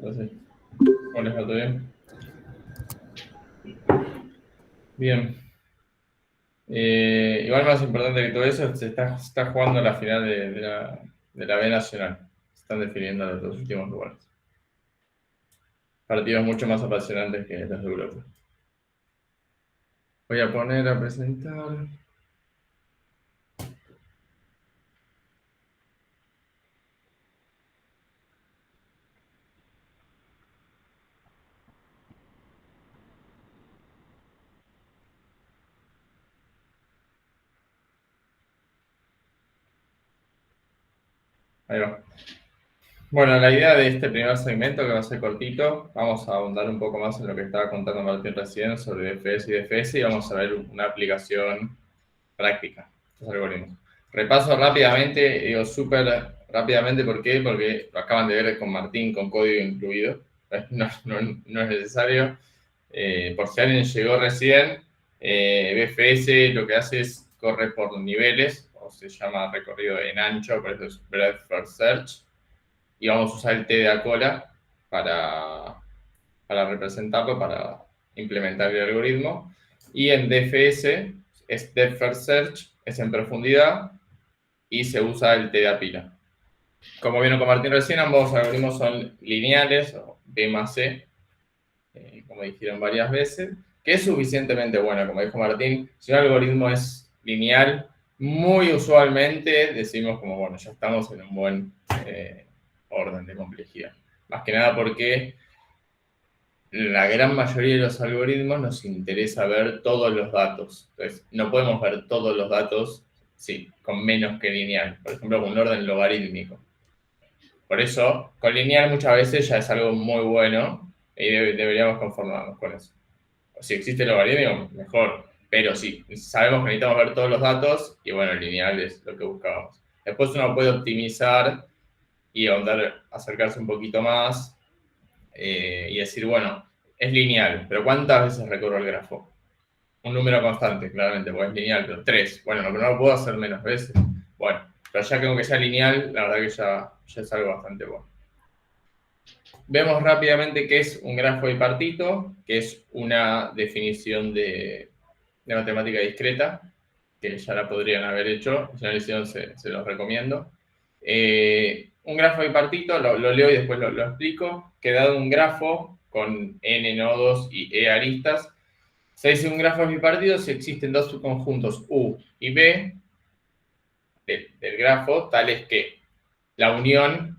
Entonces, ¿cómo les va? ¿Todo bien? Bien. Igual más importante que todo eso, se está jugando la final de la B Nacional. Se están definiendo los dos últimos lugares. Partidos mucho más apasionantes que los de Europa. Voy a poner a presentar. Ahí va. Bueno, la idea de este primer segmento, que va a ser cortito, vamos a ahondar un poco más en lo que estaba contando Martín recién sobre DFS y DFS y vamos a ver una aplicación práctica, estos algoritmos. Repaso rápidamente, digo súper rápidamente, ¿por qué? Porque lo acaban de ver con Martín, con código incluido, no es necesario. Por si alguien llegó recién, BFS lo que hace es corre por niveles, o se llama recorrido en ancho, por eso es Breadth First Search, y vamos a usar el T de Acola para representarlo, para implementar el algoritmo. Y en DFS es Depth First Search, es en profundidad, y se usa el T de Apila. Como vieron con Martín recién, ambos algoritmos son lineales, o B más C, como dijeron varias veces, que es suficientemente bueno. Como dijo Martín, si un algoritmo es lineal, muy usualmente decimos como, bueno, ya estamos en un buen orden de complejidad. Más que nada porque la gran mayoría de los algoritmos nos interesa ver todos los datos. Entonces, no podemos ver todos los datos, sí, con menos que lineal. Por ejemplo, con un orden logarítmico. Por eso, con lineal muchas veces ya es algo muy bueno y deberíamos conformarnos con eso. Si existe el logaritmo, mejor. Pero sí, sabemos que necesitamos ver todos los datos y bueno, el lineal es lo que buscábamos. Después uno puede optimizar y acercarse un poquito más y decir, bueno, es lineal, pero ¿cuántas veces recorro el grafo? Un número constante, claramente, porque es lineal, pero 3. Bueno, pero no lo puedo hacer menos veces. Bueno, pero ya que aunque sea lineal, la verdad que ya es algo bastante bueno. Vemos rápidamente qué es un grafo bipartito, que es una definición de matemática discreta, que ya la podrían haber hecho, si no lo hicieron se los recomiendo. Un grafo bipartito, lo leo y después lo explico, que dado un grafo con n nodos y e aristas, se dice un grafo bipartito si existen dos subconjuntos U y B del grafo, tales que la unión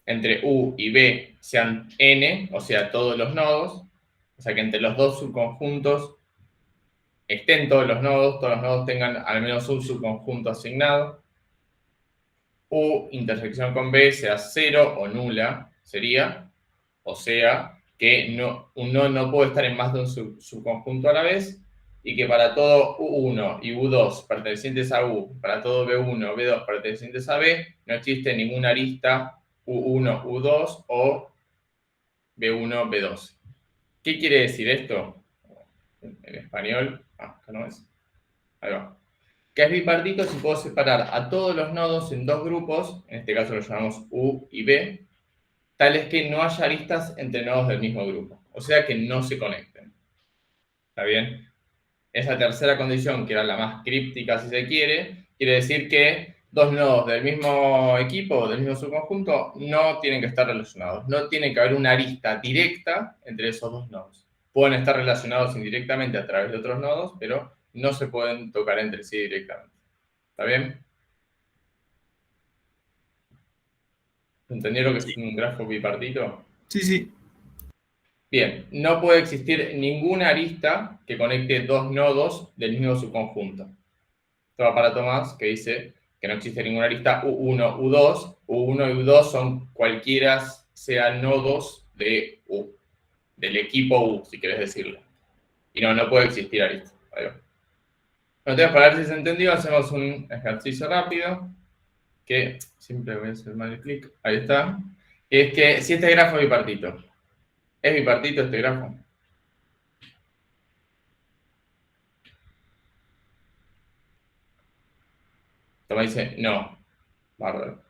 entre U y B sean n, o sea, todos los nodos, o sea, que entre los dos subconjuntos estén todos los nodos tengan al menos un subconjunto asignado. U intersección con B sea 0 o nula, sería, o sea, que un nodo no puede estar en más de un subconjunto a la vez, y que para todo U1 y U2 pertenecientes a U, para todo B1, B2 pertenecientes a B, no existe ninguna arista U1, U2 o B1, B2. ¿Qué quiere decir esto? En español, acá no es. Ahí va. Que es bipartito si puedo separar a todos los nodos en dos grupos, en este caso los llamamos U y B, tales que no haya aristas entre nodos del mismo grupo, o sea que no se conecten. ¿Está bien? Esa tercera condición, que era la más críptica si se quiere decir que dos nodos del mismo equipo, del mismo subconjunto, no tienen que estar relacionados. No tiene que haber una arista directa entre esos dos nodos. Pueden estar relacionados indirectamente a través de otros nodos, pero no se pueden tocar entre sí directamente. ¿Está bien? ¿Entendieron lo que es un grafo bipartito? Sí, sí. Bien, no puede existir ninguna arista que conecte dos nodos del mismo subconjunto. Otro aparato más que dice que no existe ninguna arista U1, U2. U1 y U2 son cualquiera sean nodos de U, del equipo U, si querés decirlo. Y no puede existir arista. Entonces, para ver si se entendió, hacemos un ejercicio rápido, que siempre voy a hacer mal clic, ahí está, que es que si este grafo es bipartito, ¿es bipartito este grafo? Toma dice, no, bárbaro.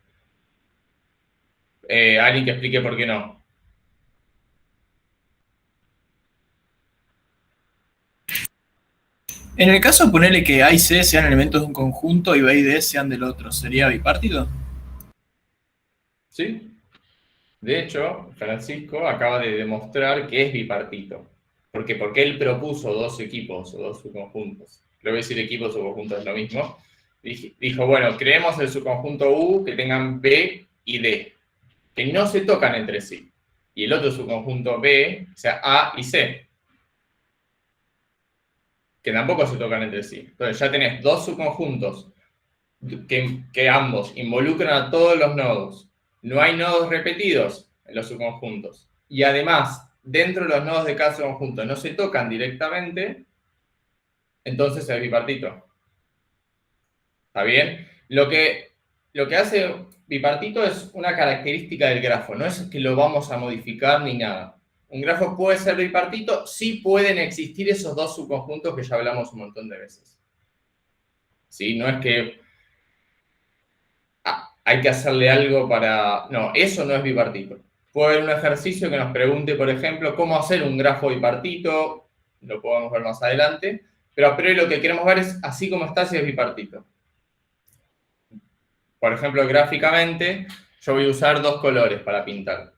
Alguien que explique por qué no. En el caso, ponerle que A y C sean elementos de un conjunto y B y D sean del otro, ¿sería bipartito? ¿Sí? De hecho, Francisco acaba de demostrar que es bipartito. ¿Por qué? Porque él propuso dos equipos o dos subconjuntos. Le voy a decir equipos o conjuntos es lo mismo. Dijo, bueno, creemos el subconjunto U que tengan B y D, que no se tocan entre sí. Y el otro subconjunto B, o sea, A y C, que tampoco se tocan entre sí. Entonces ya tenés dos subconjuntos que ambos involucran a todos los nodos. No hay nodos repetidos en los subconjuntos. Y además, dentro de los nodos de cada subconjunto no se tocan directamente, entonces es bipartito. ¿Está bien? Lo que hace bipartito es una característica del grafo, no es que lo vamos a modificar ni nada. Un grafo puede ser bipartito, sí pueden existir esos dos subconjuntos que ya hablamos un montón de veces. ¿Sí? No es que hay que hacerle algo para... No, eso no es bipartito. Puede haber un ejercicio que nos pregunte, por ejemplo, cómo hacer un grafo bipartito, lo podemos ver más adelante, pero a priori lo que queremos ver es así como está si es bipartito. Por ejemplo, gráficamente, yo voy a usar dos colores para pintar.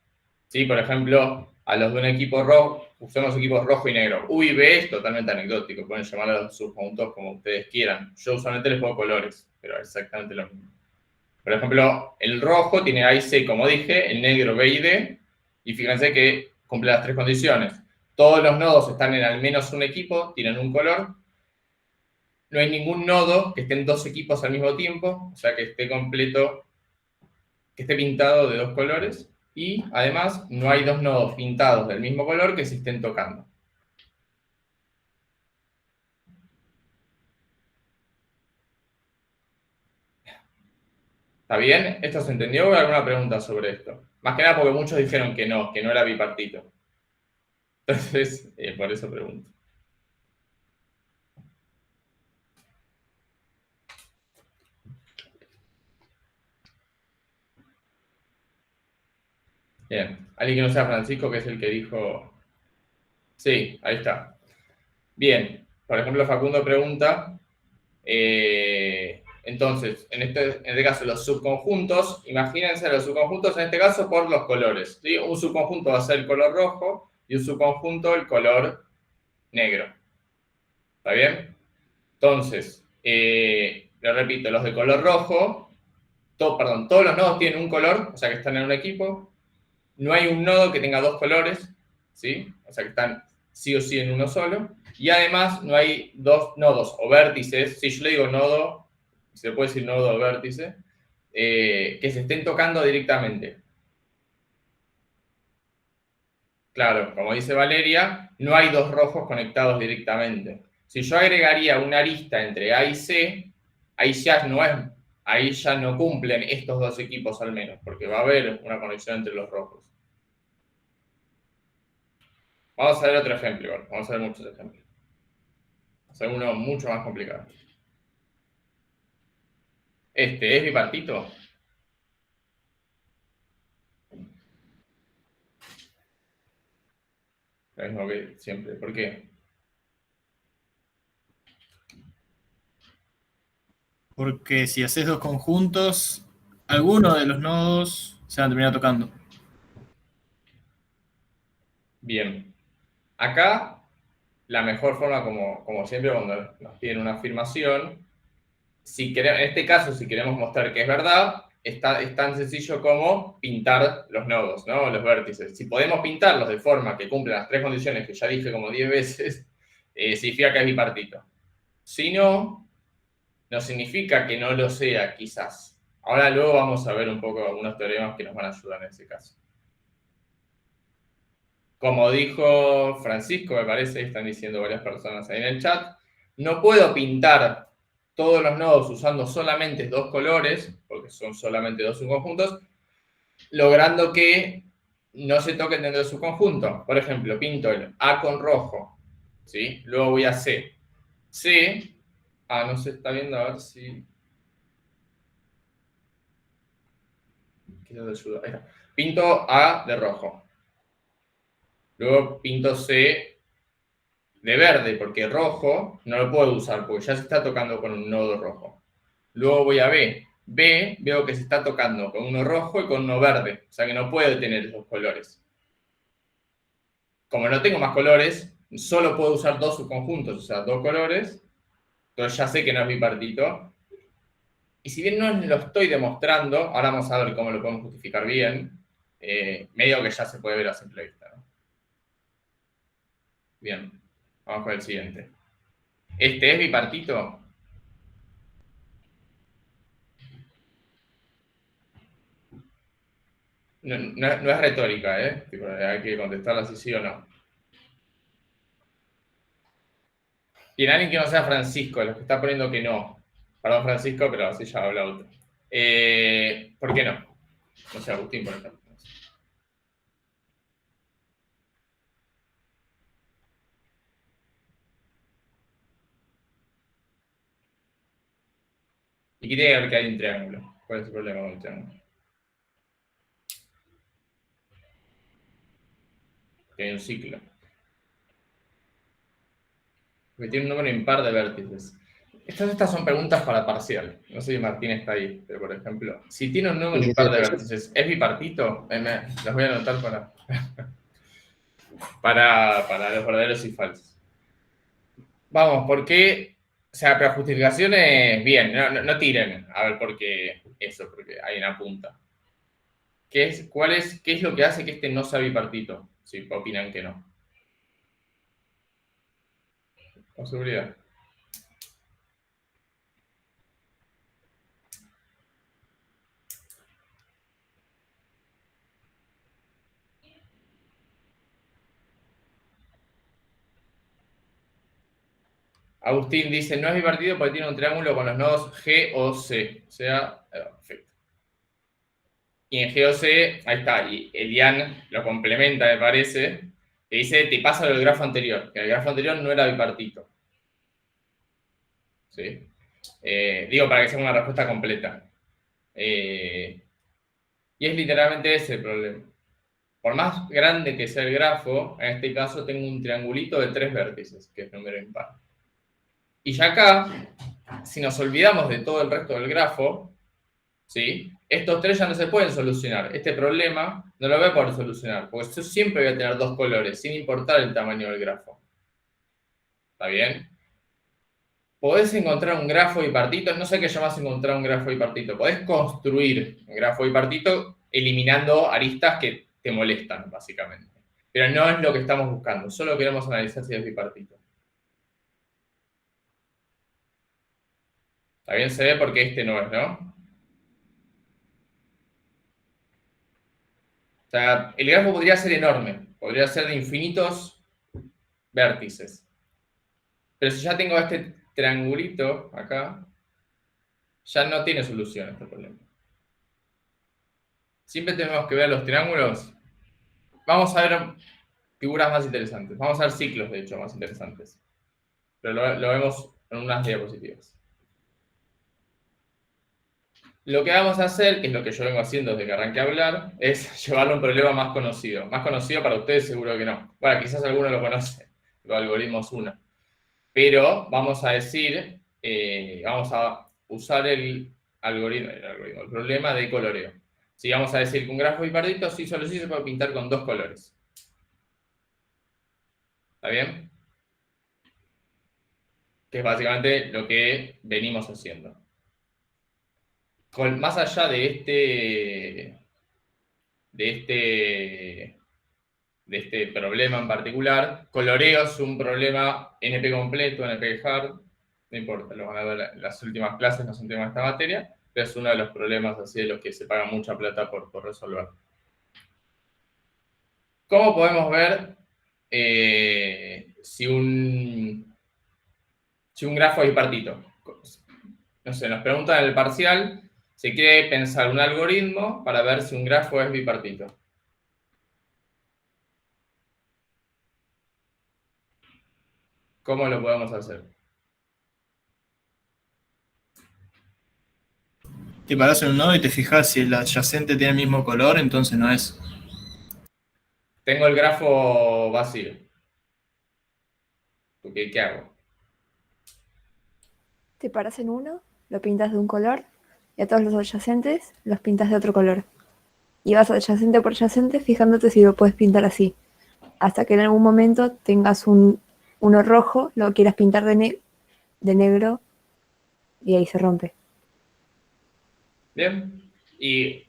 ¿Sí? Por ejemplo, a los de un equipo rojo, usamos equipos rojo y negro. U y B es totalmente anecdótico, pueden llamar a los subconjuntos como ustedes quieran. Yo usualmente les pongo colores, pero es exactamente lo mismo. Por ejemplo, el rojo tiene A y C, como dije, el negro B y D, y fíjense que cumple las tres condiciones. Todos los nodos están en al menos un equipo, tienen un color. No hay ningún nodo que estén dos equipos al mismo tiempo, o sea que esté completo, que esté pintado de dos colores. Y además no hay dos nodos pintados del mismo color que se estén tocando. ¿Está bien? ¿Esto se entendió o hay alguna pregunta sobre esto? Más que nada porque muchos dijeron que no era bipartito. Entonces, por eso pregunto. Bien. Alguien que no sea Francisco, que es el que dijo... Sí, ahí está. Bien. Por ejemplo, Facundo pregunta... entonces, en este caso, los subconjuntos, imagínense los subconjuntos en este caso por los colores. ¿Sí? Un subconjunto va a ser el color rojo y un subconjunto el color negro. ¿Está bien? Entonces, lo repito, los de color rojo, todos los nodos tienen un color, o sea que están en un equipo. No hay un nodo que tenga dos colores, ¿sí? O sea que están sí o sí en uno solo. Y además no hay dos nodos o vértices, si yo le digo nodo, se le puede decir nodo o vértice, que se estén tocando directamente. Claro, como dice Valeria, no hay dos rojos conectados directamente. Si yo agregaría una arista entre A y C, ahí ya no cumplen estos dos equipos al menos, porque va a haber una conexión entre los rojos. Vamos a ver otro ejemplo, igual. Vamos a ver muchos ejemplos. Vamos a ver uno mucho más complicado. ¿Este es bipartito? Lo mismo que siempre. ¿Por qué? Porque si haces dos conjuntos, alguno de los nodos se van a terminar tocando. Bien. Acá, la mejor forma, como siempre, cuando nos piden una afirmación, en este caso, si queremos mostrar que es verdad, es tan sencillo como pintar los nodos, ¿no? Los vértices. Si podemos pintarlos de forma que cumplan las tres condiciones que ya dije como 10 veces, significa que es bipartito. Si no, no significa que no lo sea, quizás. Ahora luego vamos a ver un poco algunos teoremas que nos van a ayudar en ese caso. Como dijo Francisco, me parece, están diciendo varias personas ahí en el chat, no puedo pintar todos los nodos usando solamente dos colores, porque son solamente dos subconjuntos, logrando que no se toquen dentro de su conjunto. Por ejemplo, pinto el A con rojo, ¿sí? Luego voy a C. C, no se está viendo, a ver si... Pinto A de rojo. Luego pinto C de verde, porque rojo no lo puedo usar, porque ya se está tocando con un nodo rojo. Luego voy a B. B, veo que se está tocando con uno rojo y con uno verde, o sea que no puedo tener esos colores. Como no tengo más colores, solo puedo usar dos subconjuntos, o sea, dos colores, entonces ya sé que no es bipartito. Y si bien no lo estoy demostrando, ahora vamos a ver cómo lo podemos justificar bien, medio que ya se puede ver a simple vista, ¿no? Bien, vamos con el siguiente. ¿Este es bipartito? No es retórica, ¿eh? Tipo, hay que contestarla si sí o no. Bien, alguien que no sea Francisco, los que está poniendo que no. Perdón, Francisco, pero así ya habla otro. ¿Por qué no? No sé, Agustín, por ejemplo. ¿Y qué tiene que ver que hay un triángulo? ¿Cuál es el problema con el triángulo? Que hay un ciclo. Porque tiene un número impar de vértices. Estas son preguntas para parcial. No sé si Martín está ahí, pero por ejemplo, si tiene un número Sí, sí, impar de sí. vértices, ¿es bipartito? Las voy a anotar para los verdaderos y falsos. Vamos, porque, o sea, para justificaciones, bien, no tiren, a ver por qué eso, porque hay una punta. ¿Qué es lo que hace que este no sea bipartito? Si opinan que no. Con seguridad. Agustín dice, no es bipartito porque tiene un triángulo con los nodos G o C. O sea, perfecto. Y en G o C, ahí está, y Elian lo complementa, me parece, que dice, te pasa lo del grafo anterior, que el grafo anterior no era bipartito. ¿Sí? Digo para que sea una respuesta completa. Y es literalmente ese el problema. Por más grande que sea el grafo, en este caso tengo un triangulito de 3 vértices, que es número impar. Y ya acá, si nos olvidamos de todo el resto del grafo, ¿sí? Estos 3 ya no se pueden solucionar. Este problema no lo voy a poder solucionar, porque yo siempre voy a tener 2 colores, sin importar el tamaño del grafo. ¿Está bien? Podés encontrar un grafo bipartito, no sé qué llamas encontrar un grafo bipartito, podés construir un grafo bipartito eliminando aristas que te molestan, básicamente. Pero no es lo que estamos buscando, solo queremos analizar si es bipartito. ¿Está bien? Se ve porque este no es, ¿no? O sea, el grafo podría ser enorme, podría ser de infinitos vértices. Pero si ya tengo este triangulito acá, ya no tiene solución este problema. Siempre tenemos que ver los triángulos. Vamos a ver figuras más interesantes. Vamos a ver ciclos, de hecho, más interesantes. Pero lo vemos en unas diapositivas. Lo que vamos a hacer, que es lo que yo vengo haciendo desde que arranqué a hablar, es llevarlo a un problema más conocido. Más conocido para ustedes seguro que no. Bueno, quizás alguno lo conoce, los algoritmos 1. Pero vamos a decir, vamos a usar el problema de coloreo. Si vamos a decir que un grafo bipartito, sí, solo sí se puede pintar con 2 colores. ¿Está bien? Que es básicamente lo que venimos haciendo. Más allá de este problema en particular, coloreo es un problema NP completo, NP hard, no importa, lo van a ver en las últimas clases, no son temas de esta materia, pero es uno de los problemas así de los que se paga mucha plata por resolver. ¿Cómo podemos ver si un grafo es bipartito? No sé, nos preguntan en el parcial, se quiere pensar un algoritmo para ver si un grafo es bipartito. ¿Cómo lo podemos hacer? Te parás en un nodo y te fijas si el adyacente tiene el mismo color, entonces no es. Tengo el grafo vacío. ¿Qué hago? Te paras en uno, lo pintas de un color y a todos los adyacentes los pintas de otro color. Y vas adyacente por adyacente fijándote si lo puedes pintar así. Hasta que en algún momento tengas uno rojo, lo quieras pintar de negro y ahí se rompe. Bien. Y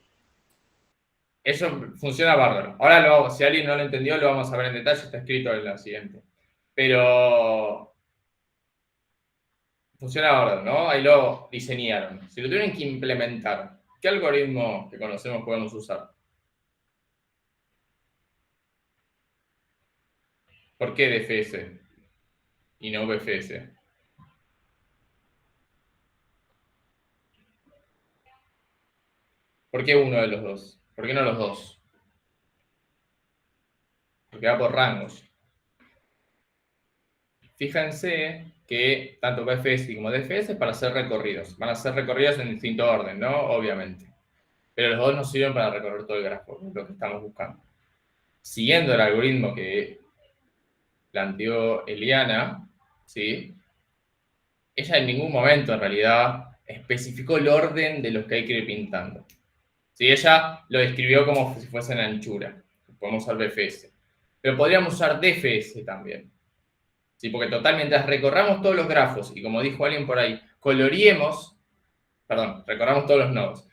eso funciona bárbaro. Ahora, si alguien no lo entendió, lo vamos a ver en detalle. Está escrito en la siguiente. Pero funciona bárbaro, ¿no? Ahí lo diseñaron. Si lo tienen que implementar, ¿qué algoritmo que conocemos podemos usar? ¿Por qué DFS y no BFS? ¿Por qué uno de los dos? ¿Por qué no los dos? Porque va por rangos. Fíjense que tanto BFS como DFS para hacer recorridos. Van a ser recorridos en distinto orden, ¿no? Obviamente. Pero los dos nos sirven para recorrer todo el grafo, lo que estamos buscando. Siguiendo el algoritmo que planteó Eliana, ¿sí? Ella en ningún momento, en realidad, especificó el orden de los que hay que ir pintando. ¿Sí? Ella lo describió como si fuese en anchura. Podemos usar BFS. Pero podríamos usar DFS también. ¿Sí? Porque mientras recorramos todos los grafos, y como dijo alguien por ahí, recorramos todos los nodos,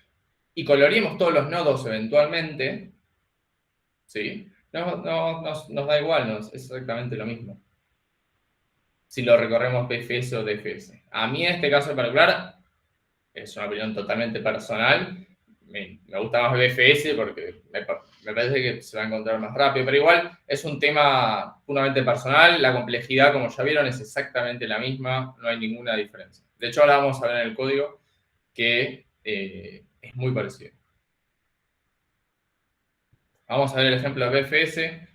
y coloreemos todos los nodos eventualmente, ¿sí? Nos da igual, es exactamente lo mismo. Si lo recorremos BFS o DFS. A mí en este caso en particular, es una opinión totalmente personal, me gusta más BFS porque me parece que se va a encontrar más rápido, pero igual es un tema puramente personal, la complejidad, como ya vieron, es exactamente la misma, no hay ninguna diferencia. De hecho, ahora vamos a ver en el código que es muy parecido. Vamos a ver el ejemplo de BFS.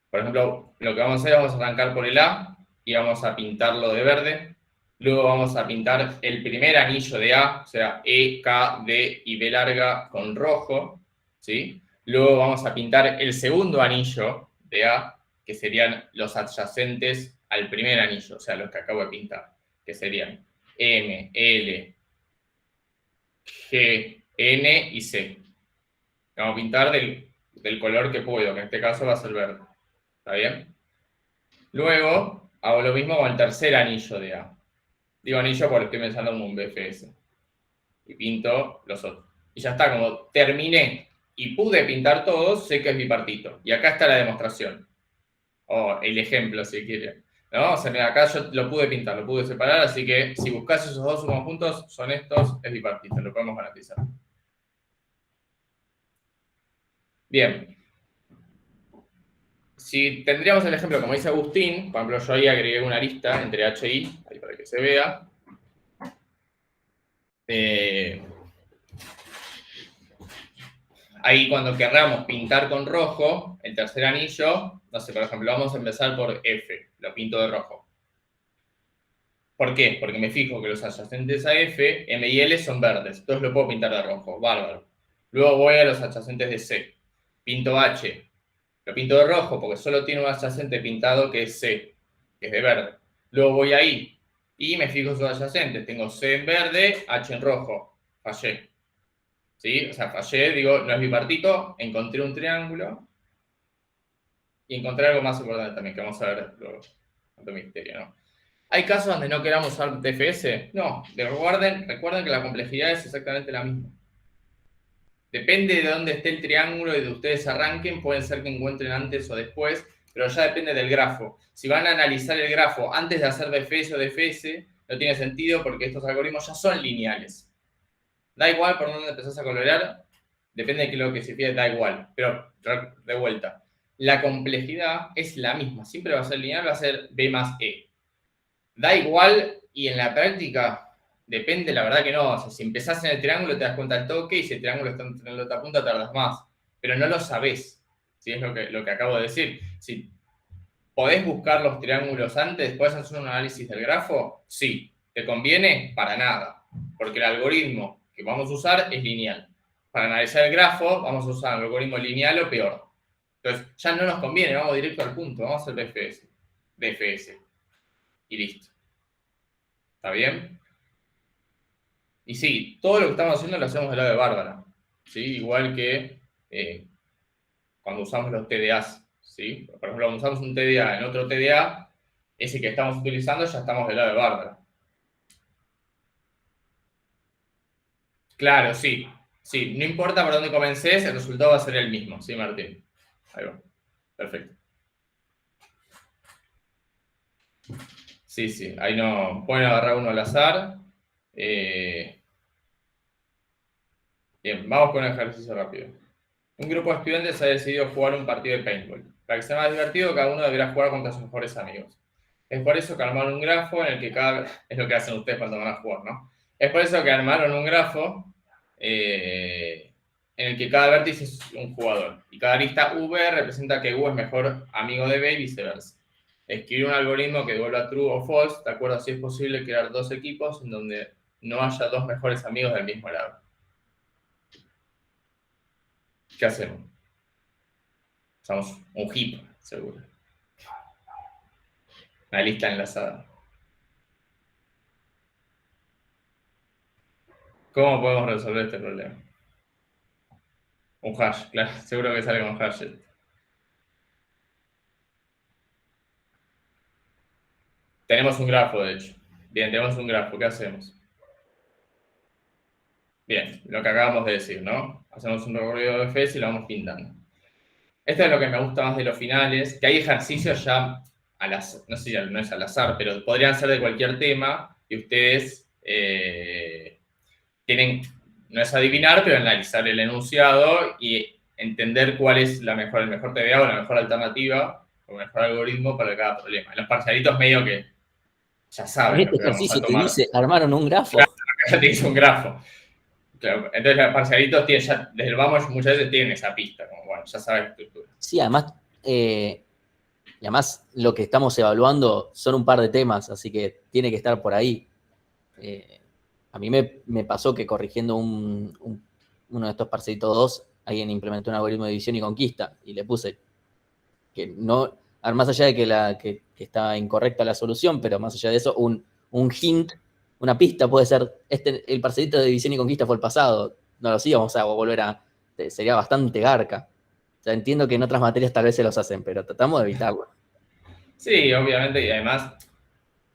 Por ejemplo, lo que vamos a hacer es vamos a arrancar por el A y vamos a pintarlo de verde. Luego vamos a pintar el primer anillo de A, o sea, E, K, D y B larga con rojo, ¿sí? Luego vamos a pintar el segundo anillo de A, que serían los adyacentes al primer anillo, o sea, los que acabo de pintar, que serían M, L, G, N y C. Vamos a pintar del color que puedo, que en este caso va a ser verde. ¿Está bien? Luego hago lo mismo con el tercer anillo de A. Digo anillo porque estoy pensando en un BFS. Y pinto los otros. Y ya está, como terminé y pude pintar todos, sé que es bipartito. Y acá está la demostración. O el ejemplo, si quieren. ¿No? O sea, mira, acá yo lo pude pintar, lo pude separar, así que si buscas esos dos conjuntos, son estos, es bipartito, lo podemos garantizar. Bien. Si tendríamos el ejemplo, como dice Agustín, por ejemplo, yo ahí agregué una arista entre H y I, ahí para que se vea. Ahí cuando querramos pintar con rojo, el tercer anillo, no sé, por ejemplo, vamos a empezar por F, lo pinto de rojo. ¿Por qué? Porque me fijo que los adyacentes a F, M y L son verdes, entonces lo puedo pintar de rojo, bárbaro. Luego voy a los adyacentes de C, pinto H, lo pinto de rojo porque solo tiene un adyacente pintado que es C, que es de verde. Luego voy a I y me fijo sus adyacentes, tengo C en verde, H en rojo, fallé. ¿Sí? O sea, fallé, digo, no es bipartito, encontré un triángulo y encontré algo más importante también, que vamos a ver luego, tanto misterio, ¿no? ¿Hay casos donde no queramos usar DFS? No, recuerden que la complejidad es exactamente la misma. Depende de dónde esté el triángulo y de ustedes arranquen, pueden ser que encuentren antes o después, pero ya depende del grafo. Si van a analizar el grafo antes de hacer DFS o DFS, no tiene sentido porque estos algoritmos ya son lineales. Da igual por dónde empezás a colorear, depende de lo que signifique, da igual. Pero, de vuelta, la complejidad es la misma. Siempre va a ser lineal, va a ser B más E. Da igual y en la práctica depende, la verdad que no. O sea, si empezás en el triángulo te das cuenta al toque y si el triángulo está en la otra punta tardas más. Pero no lo sabés. ¿Sí? Es lo que acabo de decir. Si podés buscar los triángulos antes, ¿podés hacer un análisis del grafo? Sí. ¿Te conviene? Para nada. Porque el algoritmo que vamos a usar es lineal. Para analizar el grafo, vamos a usar un algoritmo lineal o peor. Entonces, ya no nos conviene, vamos directo al punto, vamos a hacer DFS. y listo. ¿Está bien? Y sí, todo lo que estamos haciendo lo hacemos del lado de Bárbara, ¿sí? Igual que cuando usamos los TDAs, ¿sí? Por ejemplo, cuando usamos un TDA en otro TDA, ese que estamos utilizando ya estamos del lado de Bárbara. Claro, sí. Sí, no importa por dónde comences, el resultado va a ser el mismo, ¿sí, Martín? Ahí va. Perfecto. Sí, sí, ahí no pueden agarrar uno al azar. Bien, vamos con un ejercicio rápido. Un grupo de estudiantes ha decidido jugar un partido de paintball. Para que sea más divertido, cada uno deberá jugar contra sus mejores amigos. Es por eso que armaron un grafo en el que cada... Es lo que hacen ustedes cuando van a jugar, ¿no? Es por eso que armaron un grafo en el que cada vértice es un jugador. Y cada lista V representa que U es mejor amigo de B y viceversa. Escribir un algoritmo que devuelva true o false, de acuerdo a si es posible crear dos equipos en donde no haya dos mejores amigos del mismo lado. ¿Qué hacemos? Usamos un heap, seguro. Una lista enlazada. ¿Cómo podemos resolver este problema? Un hash, claro, seguro que sale con hash. Tenemos un grafo, de hecho. Bien, tenemos un grafo, ¿qué hacemos? Bien, lo que acabamos de decir, ¿no? Hacemos un recorrido de FS y lo vamos pintando. Esto es lo que me gusta más de los finales, que hay ejercicios ya, no sé si no es al azar, pero podrían ser de cualquier tema, y ustedes tienen, no es adivinar, pero analizar el enunciado y entender cuál es el mejor TDA o la mejor alternativa o el mejor algoritmo para cada problema. En los parcialitos medio que ya saben Este lo que vamos a ejercicio te tomar. dice, armaron un grafo. Claro, ya te dice un grafo. Claro, entonces los parcialitos tienen, ya, desde el vamos muchas veces tienen esa pista, como bueno, ya sabes la estructura. Sí, además lo que estamos evaluando son un par de temas, así que tiene que estar por ahí. A mí me pasó que corrigiendo uno de estos parcialitos 2, alguien implementó un algoritmo de división y conquista, y le puse que no, más allá de que estaba incorrecta la solución, pero más allá de eso, un hint, una pista puede ser, el parcelito de división y conquista fue el pasado, no lo íbamos a volver a, sería bastante garca. O sea, entiendo que en otras materias tal vez se los hacen, pero tratamos de evitarlo. Sí, obviamente, y además,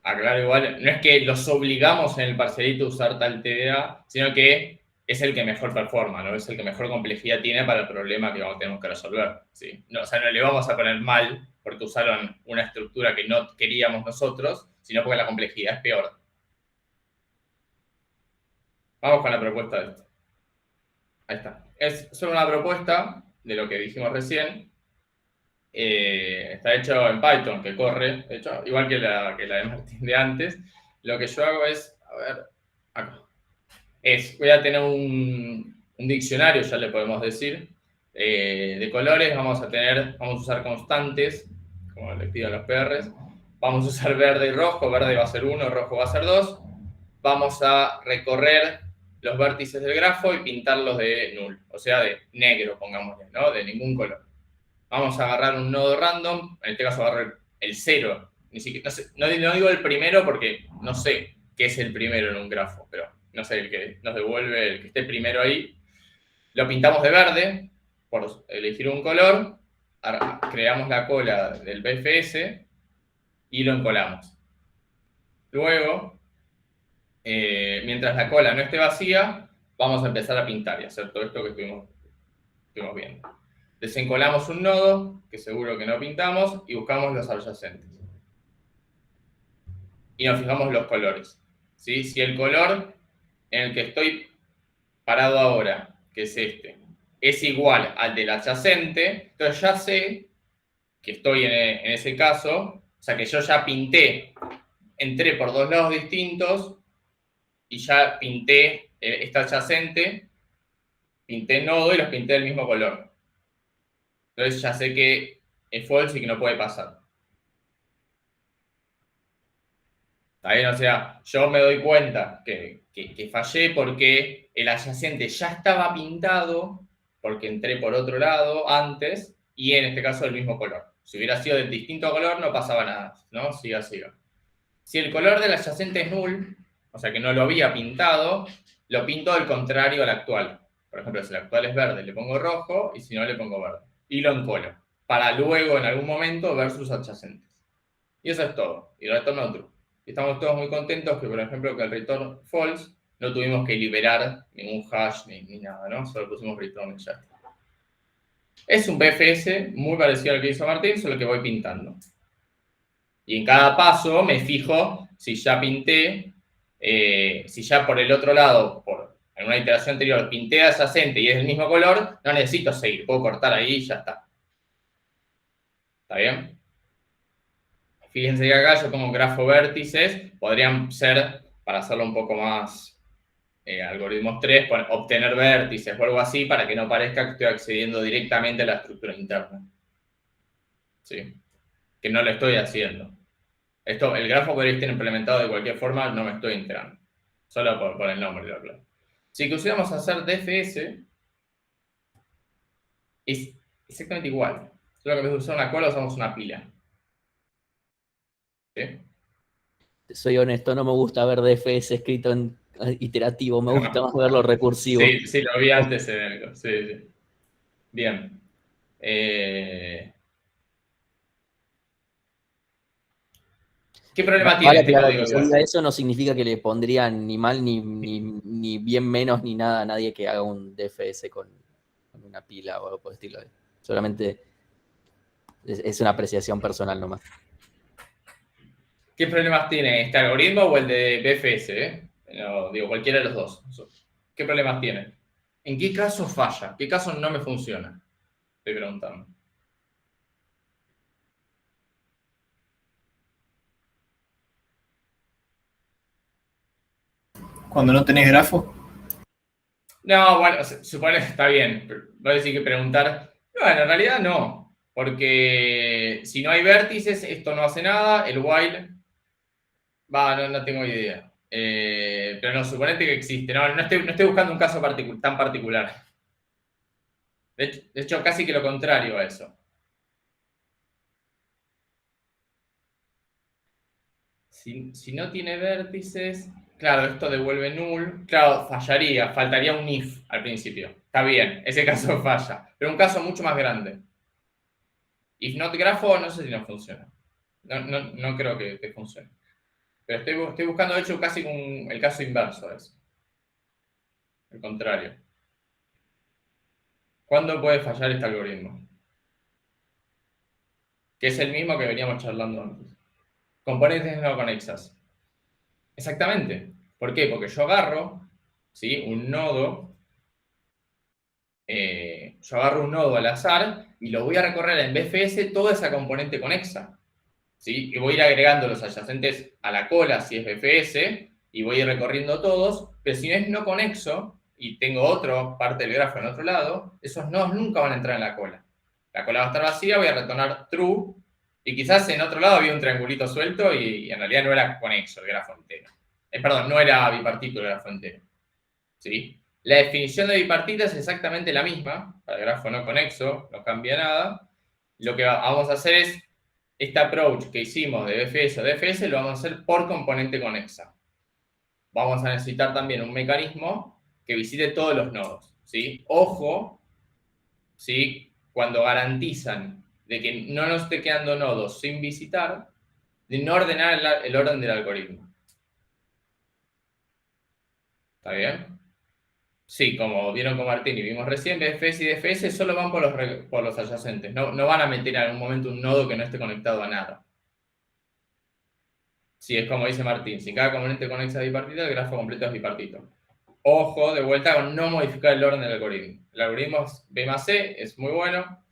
aclaro igual, no es que los obligamos en el parcialito a usar tal TDA, sino que es el que mejor performa, ¿no? Es el que mejor complejidad tiene para el problema que tenemos que resolver, ¿sí? No, o sea, no le vamos a poner mal porque usaron una estructura que no queríamos nosotros, sino porque la complejidad es peor. Vamos con la propuesta de esto. Ahí está. Es solo una propuesta de lo que dijimos recién. Está hecho en Python, que corre, de hecho, igual que la de Martín de antes. Lo que yo hago es, a ver, acá. Voy a tener un diccionario, ya le podemos decir, de colores. Vamos a usar constantes, como les pido a los PRs. Vamos a usar verde y rojo. Verde va a ser 1, rojo va a ser 2. Vamos a recorrer los vértices del grafo y pintarlos de null, o sea, de negro, pongámosle, ¿no? De ningún color. Vamos a agarrar un nodo random, en este caso agarro el 0. Ni siquiera, no digo el primero porque no sé qué es el primero en un grafo, pero no sé, el que nos devuelve, el que esté primero ahí. Lo pintamos de verde, por elegir un color. Creamos la cola del BFS y lo encolamos. Luego, mientras la cola no esté vacía, vamos a empezar a pintar y hacer todo esto que estuvimos viendo. Desencolamos un nodo, que seguro que no pintamos, y buscamos los adyacentes. Y nos fijamos los colores, ¿sí? Si el color en el que estoy parado ahora, que es este, es igual al del adyacente, entonces ya sé que estoy en ese caso, o sea que yo ya pinté, entré por dos lados distintos y ya pinté este adyacente, pinté nodo y los pinté del mismo color. Entonces ya sé que es false y que no puede pasar. ¿Está bien? O sea, yo me doy cuenta que fallé porque el adyacente ya estaba pintado, porque entré por otro lado antes, y en este caso del mismo color. Si hubiera sido del distinto color no pasaba nada, ¿no? Siga. Si el color del adyacente es null, o sea que no lo había pintado, lo pinto del contrario al actual. Por ejemplo, si el actual es verde, le pongo rojo, y si no, le pongo verde. Y lo encolo, para luego, en algún momento, ver sus adyacentes. Y eso es todo. Y retorno true. Y estamos todos muy contentos que, por ejemplo, que el return false no tuvimos que liberar ningún hash ni nada, ¿no? Solo pusimos return y ya está. Es un BFS muy parecido al que hizo Martín, solo que voy pintando. Y en cada paso me fijo si ya pinté, si ya por el otro lado, en una iteración anterior, pinté adyacente y es del mismo color, no necesito seguir, puedo cortar ahí y ya está. ¿Está bien? Fíjense que acá yo pongo grafo vértices, podrían ser, para hacerlo un poco más algoritmos 3, obtener vértices o algo así para que no parezca que estoy accediendo directamente a la estructura interna. ¿Sí? Que no lo estoy haciendo. El grafo podría estar implementado de cualquier forma, no me estoy enterando. Solo por el nombre, lo claro. Si quisiéramos hacer DFS, es exactamente igual. Solo que en vez de usar una cola, usamos una pila. ¿Sí? Soy honesto, no me gusta ver DFS escrito en iterativo, me gusta más verlo recursivo. Sí, lo vi antes en el... Sí. Bien. ¿Qué problema tiene este código? Que diga eso no significa que le pondrían ni mal ni bien menos ni nada a nadie que haga un DFS con una pila o algo por el estilo. Solamente es una apreciación personal nomás. ¿Qué problemas tiene este algoritmo o el de BFS? No, digo, cualquiera de los dos. ¿Qué problemas tiene? ¿En qué caso falla? ¿Qué caso no me funciona? Estoy preguntando. Cuando no tenés grafo. No, bueno, supone que está bien. Voy a decir que preguntar. Bueno, en realidad no. Porque si no hay vértices, esto no hace nada. El while. No tengo idea. Pero no, suponete que existe. No estoy buscando un caso tan particular. De hecho, casi que lo contrario a eso. Si no tiene vértices, claro, esto devuelve null. Claro, faltaría un if al principio. Está bien, ese caso falla. Pero un caso mucho más grande. If not grafo, no sé si no funciona. No creo que funcione. Pero estoy buscando, de hecho, casi el caso inverso de eso. El contrario. ¿Cuándo puede fallar este algoritmo? Que es el mismo que veníamos charlando antes. Componentes no conexas. Exactamente. ¿Por qué? Porque yo agarro, ¿sí?, un nodo. Yo agarro un nodo al azar y lo voy a recorrer en BFS toda esa componente conexa. ¿Sí? Y voy a ir agregando los adyacentes a la cola si es BFS y voy a ir recorriendo todos, pero si no es no conexo y tengo otra parte del grafo en otro lado, esos nodos nunca van a entrar en la cola. La cola va a estar vacía, voy a retornar true y quizás en otro lado había un triangulito suelto y en realidad no era conexo el grafo entero. Perdón, no era bipartito el grafo entero. ¿Sí? La definición de bipartita es exactamente la misma, para el grafo no conexo, no cambia nada. Lo que vamos a hacer es, este approach que hicimos de BFS o DFS lo vamos a hacer por componente conexa. Vamos a necesitar también un mecanismo que visite todos los nodos, ¿sí? Ojo, ¿sí?, cuando garantizan de que no nos esté quedando nodos sin visitar, de no ordenar el orden del algoritmo. ¿Está bien? Sí, como vieron con Martín y vimos recién, BFS y DFS solo van por los adyacentes. No van a meter en algún momento un nodo que no esté conectado a nada. Sí, es como dice Martín, si cada componente conexa a bipartito, el grafo completo es bipartito. Ojo, de vuelta, con no modificar el orden del algoritmo. El algoritmo B más C es muy bueno.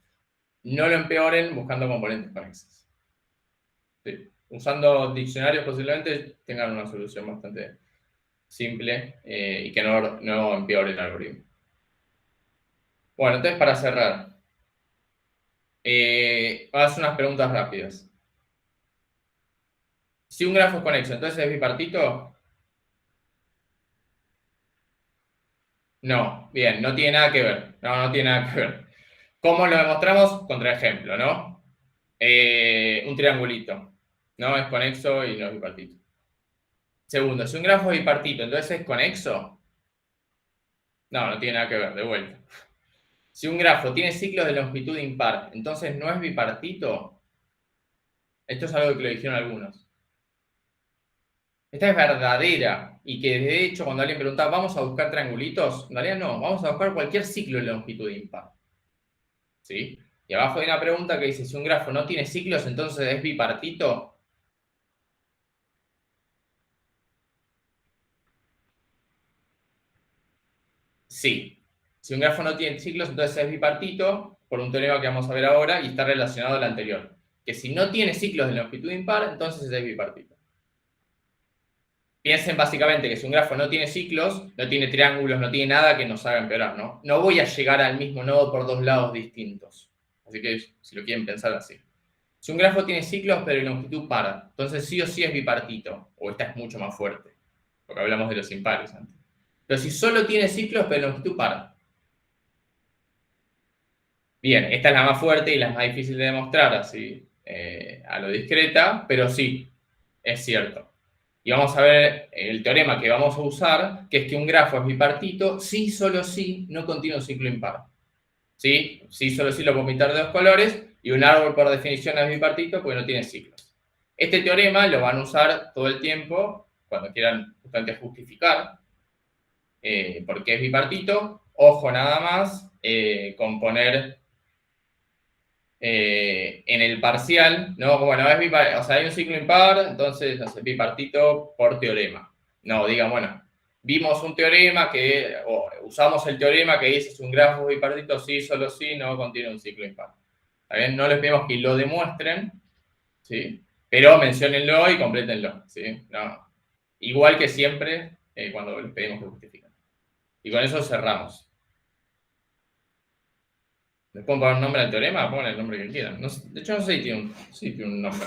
No lo empeoren buscando componentes conexos. Sí. Usando diccionarios posiblemente tengan una solución bastante simple y que no empeore el algoritmo. Bueno, entonces para cerrar, voy a hacer unas preguntas rápidas. Si un grafo es conexo, ¿entonces es bipartito? No, bien, no tiene nada que ver. No tiene nada que ver. ¿Cómo lo demostramos? Contraejemplo, ¿no? Un triangulito, ¿no? Es conexo y no es bipartito. Segundo, si un grafo es bipartito, entonces es conexo. No tiene nada que ver, de vuelta. Si un grafo tiene ciclos de longitud impar, entonces no es bipartito. Esto es algo que lo dijeron algunos. Esta es verdadera y que de hecho cuando alguien pregunta, ¿vamos a buscar triangulitos? En realidad no, vamos a buscar cualquier ciclo de longitud impar. ¿Sí? Y abajo hay una pregunta que dice, si un grafo no tiene ciclos, entonces es bipartito. Sí. Si un grafo no tiene ciclos, entonces es bipartito, por un teorema que vamos a ver ahora, y está relacionado al anterior. Que si no tiene ciclos de longitud impar, entonces es bipartito. Piensen básicamente que si un grafo no tiene ciclos, no tiene triángulos, no tiene nada que nos haga empeorar, ¿no? No voy a llegar al mismo nodo por dos lados distintos. Así que si lo quieren pensar así. Si un grafo tiene ciclos pero de longitud par, entonces sí o sí es bipartito. O esta es mucho más fuerte, porque hablamos de los impares antes. Pero si solo tiene ciclos pero de longitud par. Bien, esta es la más fuerte y la más difícil de demostrar así a lo discreta, pero sí, es cierto. Y vamos a ver el teorema que vamos a usar, que es que un grafo es bipartito si solo si no contiene un ciclo impar. ¿Sí? Si solo si lo puedo pintar de dos colores y un árbol por definición es bipartito porque no tiene ciclos. Este teorema lo van a usar todo el tiempo cuando quieran justamente justificar por qué es bipartito. Ojo nada más con poner en el parcial, ¿no? Bueno, es o sea, hay un ciclo impar, entonces, no sé, bipartito por teorema. No, digan, bueno, vimos un teorema o usamos el teorema que dice es un grafo bipartito, sí, solo sí, no contiene un ciclo impar. ¿Está bien? No les pedimos que lo demuestren, ¿sí? Pero menciónenlo y complétenlo, ¿sí? No. Igual que siempre cuando les pedimos que justifiquen. Y con eso cerramos. ¿Le pueden poner un nombre al teorema? Pongan el nombre que quieran. No sé, de hecho, no sé si tiene un nombre.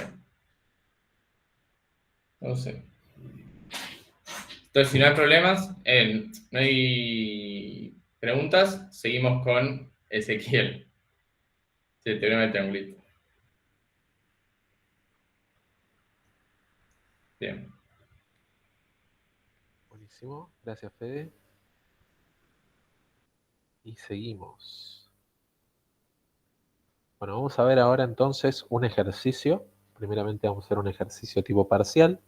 No sé. Entonces, si no hay problemas, no hay preguntas, seguimos con Ezequiel. Sí, el teorema del triangulito. Bien. Buenísimo, gracias Fede. Y seguimos. Bueno, vamos a ver ahora entonces un ejercicio. Primeramente vamos a hacer un ejercicio tipo parcial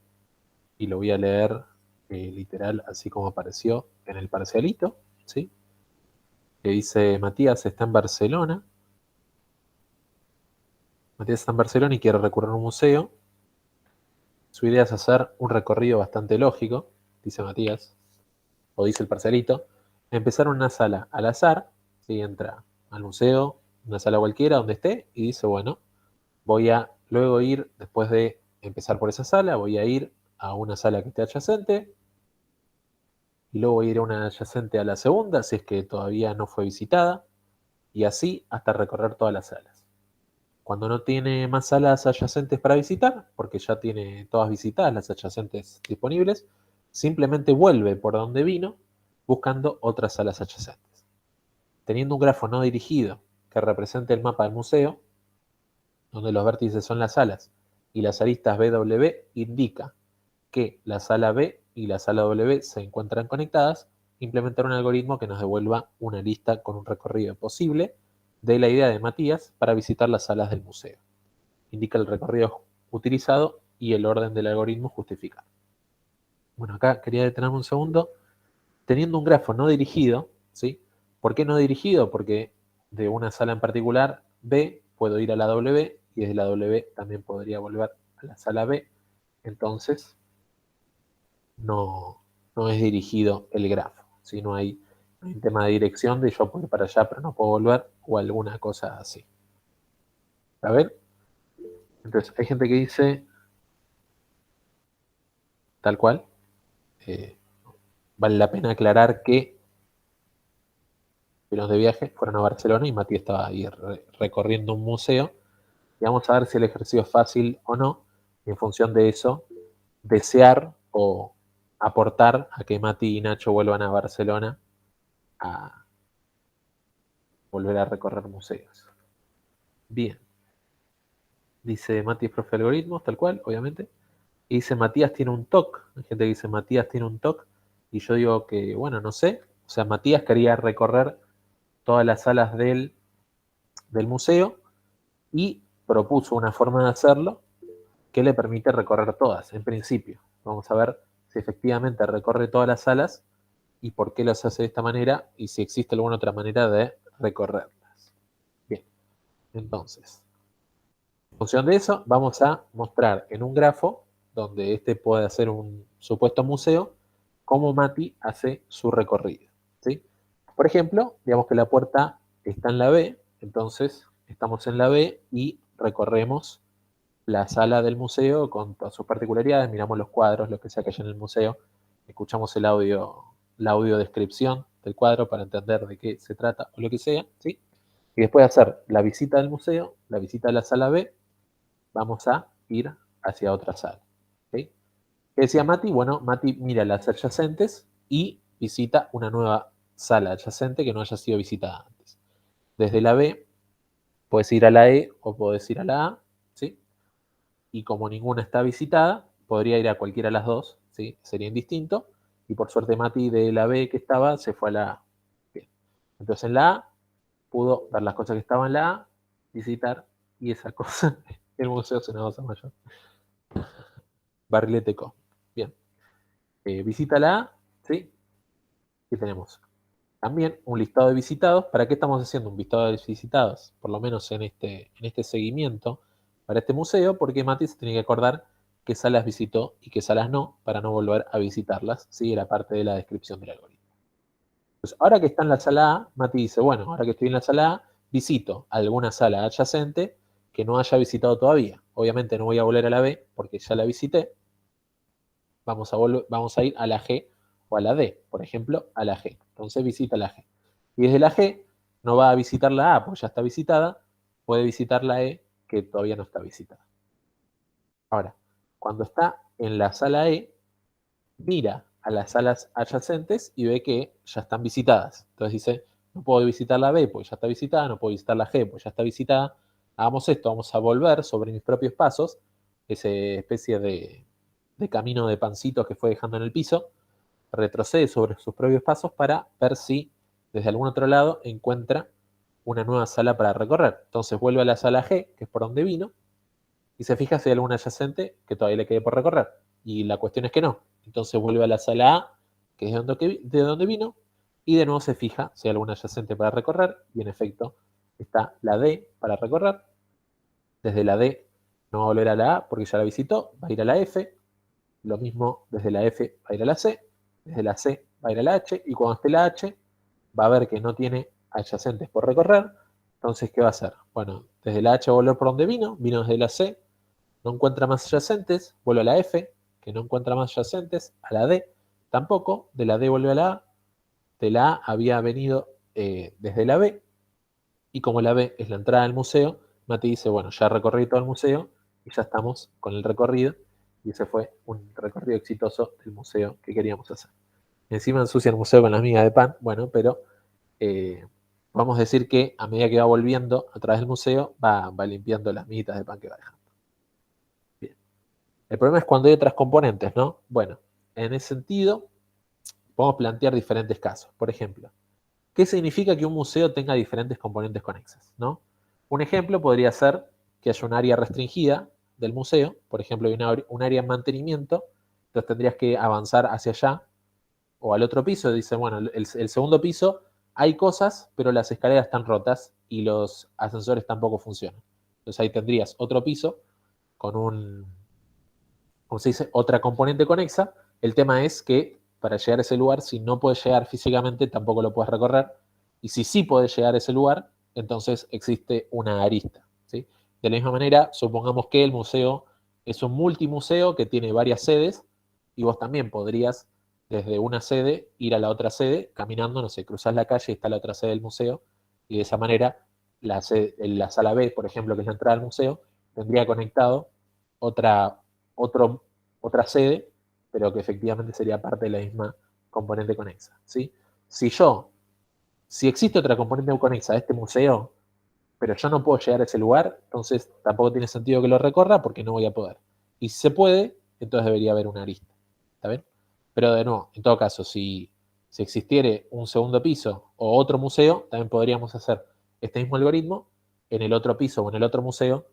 y lo voy a leer literal así como apareció en el parcialito, ¿sí? Que dice, Matías está en Barcelona. Matías está en Barcelona y quiere recurrir a un museo. Su idea es hacer un recorrido bastante lógico, dice Matías, o dice el parcialito. Empezar en una sala al azar, ¿sí? Entra al museo, una sala cualquiera donde esté, y dice, bueno, voy a luego ir, después de empezar por esa sala, voy a ir a una sala que esté adyacente, y luego voy a ir a una adyacente a la segunda, si es que todavía no fue visitada, y así hasta recorrer todas las salas. Cuando no tiene más salas adyacentes para visitar, porque ya tiene todas visitadas las adyacentes disponibles, simplemente vuelve por donde vino, buscando otras salas adyacentes. Teniendo un grafo no dirigido que represente el mapa del museo, donde los vértices son las salas, y las aristas BW indica que la sala B y la sala W se encuentran conectadas, implementar un algoritmo que nos devuelva una lista con un recorrido posible de la idea de Matías para visitar las salas del museo. Indica el recorrido utilizado y el orden del algoritmo justificado. Bueno, acá quería detenerme un segundo. Teniendo un grafo no dirigido, ¿sí? ¿Por qué no dirigido? Porque de una sala en particular B puedo ir a la W y desde la W también podría volver a la sala B. Entonces, no es dirigido el grafo. ¿Sí? No hay un tema de dirección de yo puedo ir para allá pero no puedo volver o alguna cosa así. A ver. Entonces, hay gente que dice tal cual. Vale la pena aclarar que fueron de viaje, fueron a Barcelona y Mati estaba ahí recorriendo un museo. Y vamos a ver si el ejercicio es fácil o no. Y en función de eso, desear o aportar a que Mati y Nacho vuelvan a Barcelona a volver a recorrer museos. Bien. Dice Mati es profe de algoritmos, tal cual, obviamente. y dice Matías tiene un TOC. Hay gente que dice Matías tiene un TOC. Y yo digo que, bueno, no sé. O sea, Matías quería recorrer todas las salas del museo y propuso una forma de hacerlo que le permite recorrer todas, en principio. Vamos a ver si efectivamente recorre todas las salas y por qué las hace de esta manera y si existe alguna otra manera de recorrerlas. Bien, entonces, en función de eso, vamos a mostrar en un grafo, donde este puede hacer un supuesto museo, cómo Mati hace su recorrido. ¿Sí? Por ejemplo, digamos que la puerta está en la B, entonces estamos en la B y recorremos la sala del museo con todas sus particularidades, miramos los cuadros, lo que sea que haya en el museo, escuchamos el audio, la audiodescripción del cuadro para entender de qué se trata o lo que sea, ¿sí? Y después de hacer la visita del museo, la visita a la sala B, vamos a ir hacia otra sala. ¿Sí? ¿Qué decía Mati? Bueno, Mati mira las adyacentes y visita una nueva sala adyacente que no haya sido visitada antes. Desde la B puedes ir a la E o puedes ir a la A, ¿sí? Y como ninguna está visitada, podría ir a cualquiera de las dos, ¿sí? Sería indistinto. Y por suerte Mati de la B que estaba se fue a la A. Bien. Entonces en la A pudo ver las cosas que estaban en la A, visitar, y esa cosa, el Museo Senador Samayoa. Barrilete Co. Bien. Visita la A, ¿sí? Y tenemos también un listado de visitados. ¿Para qué estamos haciendo un listado de visitados? Por lo menos en este seguimiento para este museo, porque Mati se tiene que acordar qué salas visitó y qué salas no, para no volver a visitarlas, ¿sí? Era parte de la descripción del algoritmo. Entonces, ahora que está en la sala A, Mati dice, bueno, ahora que estoy en la sala A, visito alguna sala adyacente que no haya visitado todavía. Obviamente no voy a volver a la B porque ya la visité. Vamos a ir a la G o a la D, por ejemplo, a la G. Entonces visita la G. Y desde la G no va a visitar la A porque ya está visitada, puede visitar la E que todavía no está visitada. Ahora, cuando está en la sala E, mira a las salas adyacentes y ve que ya están visitadas. Entonces dice, no puedo visitar la B porque ya está visitada, no puedo visitar la G porque ya está visitada. Hagamos esto, vamos a volver sobre mis propios pasos, esa especie de camino de pancitos que fue dejando en el piso, retrocede sobre sus propios pasos para ver si desde algún otro lado encuentra una nueva sala para recorrer. Entonces vuelve a la sala G, que es por donde vino, y se fija si hay alguna adyacente que todavía le quede por recorrer. Y la cuestión es que no. Entonces vuelve a la sala A, que es de donde vino, y de nuevo se fija si hay alguna adyacente para recorrer, y en efecto está la D para recorrer. Desde la D no va a volver a la A porque ya la visitó, va a ir a la F, lo mismo desde la F va a ir a la C, desde la C va a ir a la H, y cuando esté la H va a ver que no tiene adyacentes por recorrer. Entonces, ¿qué va a hacer? Bueno, desde la H va a volver por donde vino desde la C, no encuentra más adyacentes, vuelve a la F, que no encuentra más adyacentes, a la D tampoco, de la D vuelve a la A, de la A había venido desde la B, y como la B es la entrada del museo, Mati dice, bueno, ya recorrí todo el museo y ya estamos con el recorrido, y ese fue un recorrido exitoso del museo que queríamos hacer. Encima ensucia el museo con las migas de pan, bueno, pero vamos a decir que a medida que va volviendo a través del museo, va limpiando las miguitas de pan que va dejando. Bien. El problema es cuando hay otras componentes, ¿no? Bueno, en ese sentido, podemos plantear diferentes casos. Por ejemplo, ¿qué significa que un museo tenga diferentes componentes conexas, ¿no? Un ejemplo podría ser que haya un área restringida del museo, por ejemplo, hay un área en mantenimiento, entonces tendrías que avanzar hacia allá o al otro piso. Dice, bueno, el segundo piso hay cosas, pero las escaleras están rotas y los ascensores tampoco funcionan. Entonces ahí tendrías otro piso con ¿cómo se dice? Otra componente conexa. El tema es que para llegar a ese lugar, si no puedes llegar físicamente, tampoco lo puedes recorrer. Y si sí puedes llegar a ese lugar, entonces existe una arista, ¿sí? De la misma manera, supongamos que el museo es un multimuseo que tiene varias sedes, y vos también podrías desde una sede ir a la otra sede caminando, no sé, cruzás la calle y está la otra sede del museo, y de esa manera la sala B, por ejemplo, que es la entrada al museo, tendría conectado otra sede, pero que efectivamente sería parte de la misma componente conexa, ¿sí? Si existe otra componente conexa de este museo, pero yo no puedo llegar a ese lugar, entonces tampoco tiene sentido que lo recorra porque no voy a poder. Y si se puede, entonces debería haber una arista. ¿Está bien? Pero de nuevo, en todo caso, si existiere un segundo piso o otro museo, también podríamos hacer este mismo algoritmo en el otro piso o en el otro museo,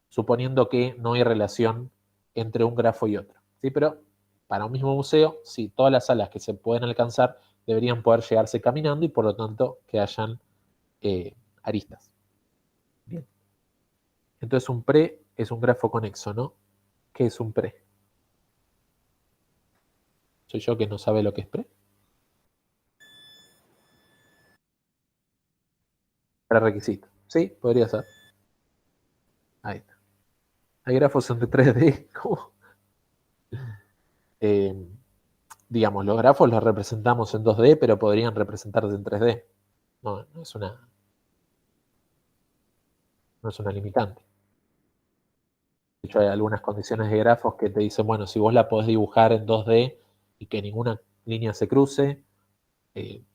suponiendo que no hay relación entre un grafo y otro. ¿Sí? Pero para un mismo museo, sí, todas las salas que se pueden alcanzar deberían poder llegarse caminando y por lo tanto que hayan aristas. Bien. Entonces un pre es un grafo conexo, ¿no? ¿Qué es un pre? ¿Soy yo que no sabe lo que es pre? Prerequisito. Sí, podría ser. Ahí está. Hay grafos en 3D. ¿Cómo? Eh, digamos, los grafos los representamos en 2D, pero podrían representarse en 3D. No, no es una limitante. De hecho, hay algunas condiciones de grafos que te dicen, bueno, si vos la podés dibujar en 2D y que ninguna línea se cruce,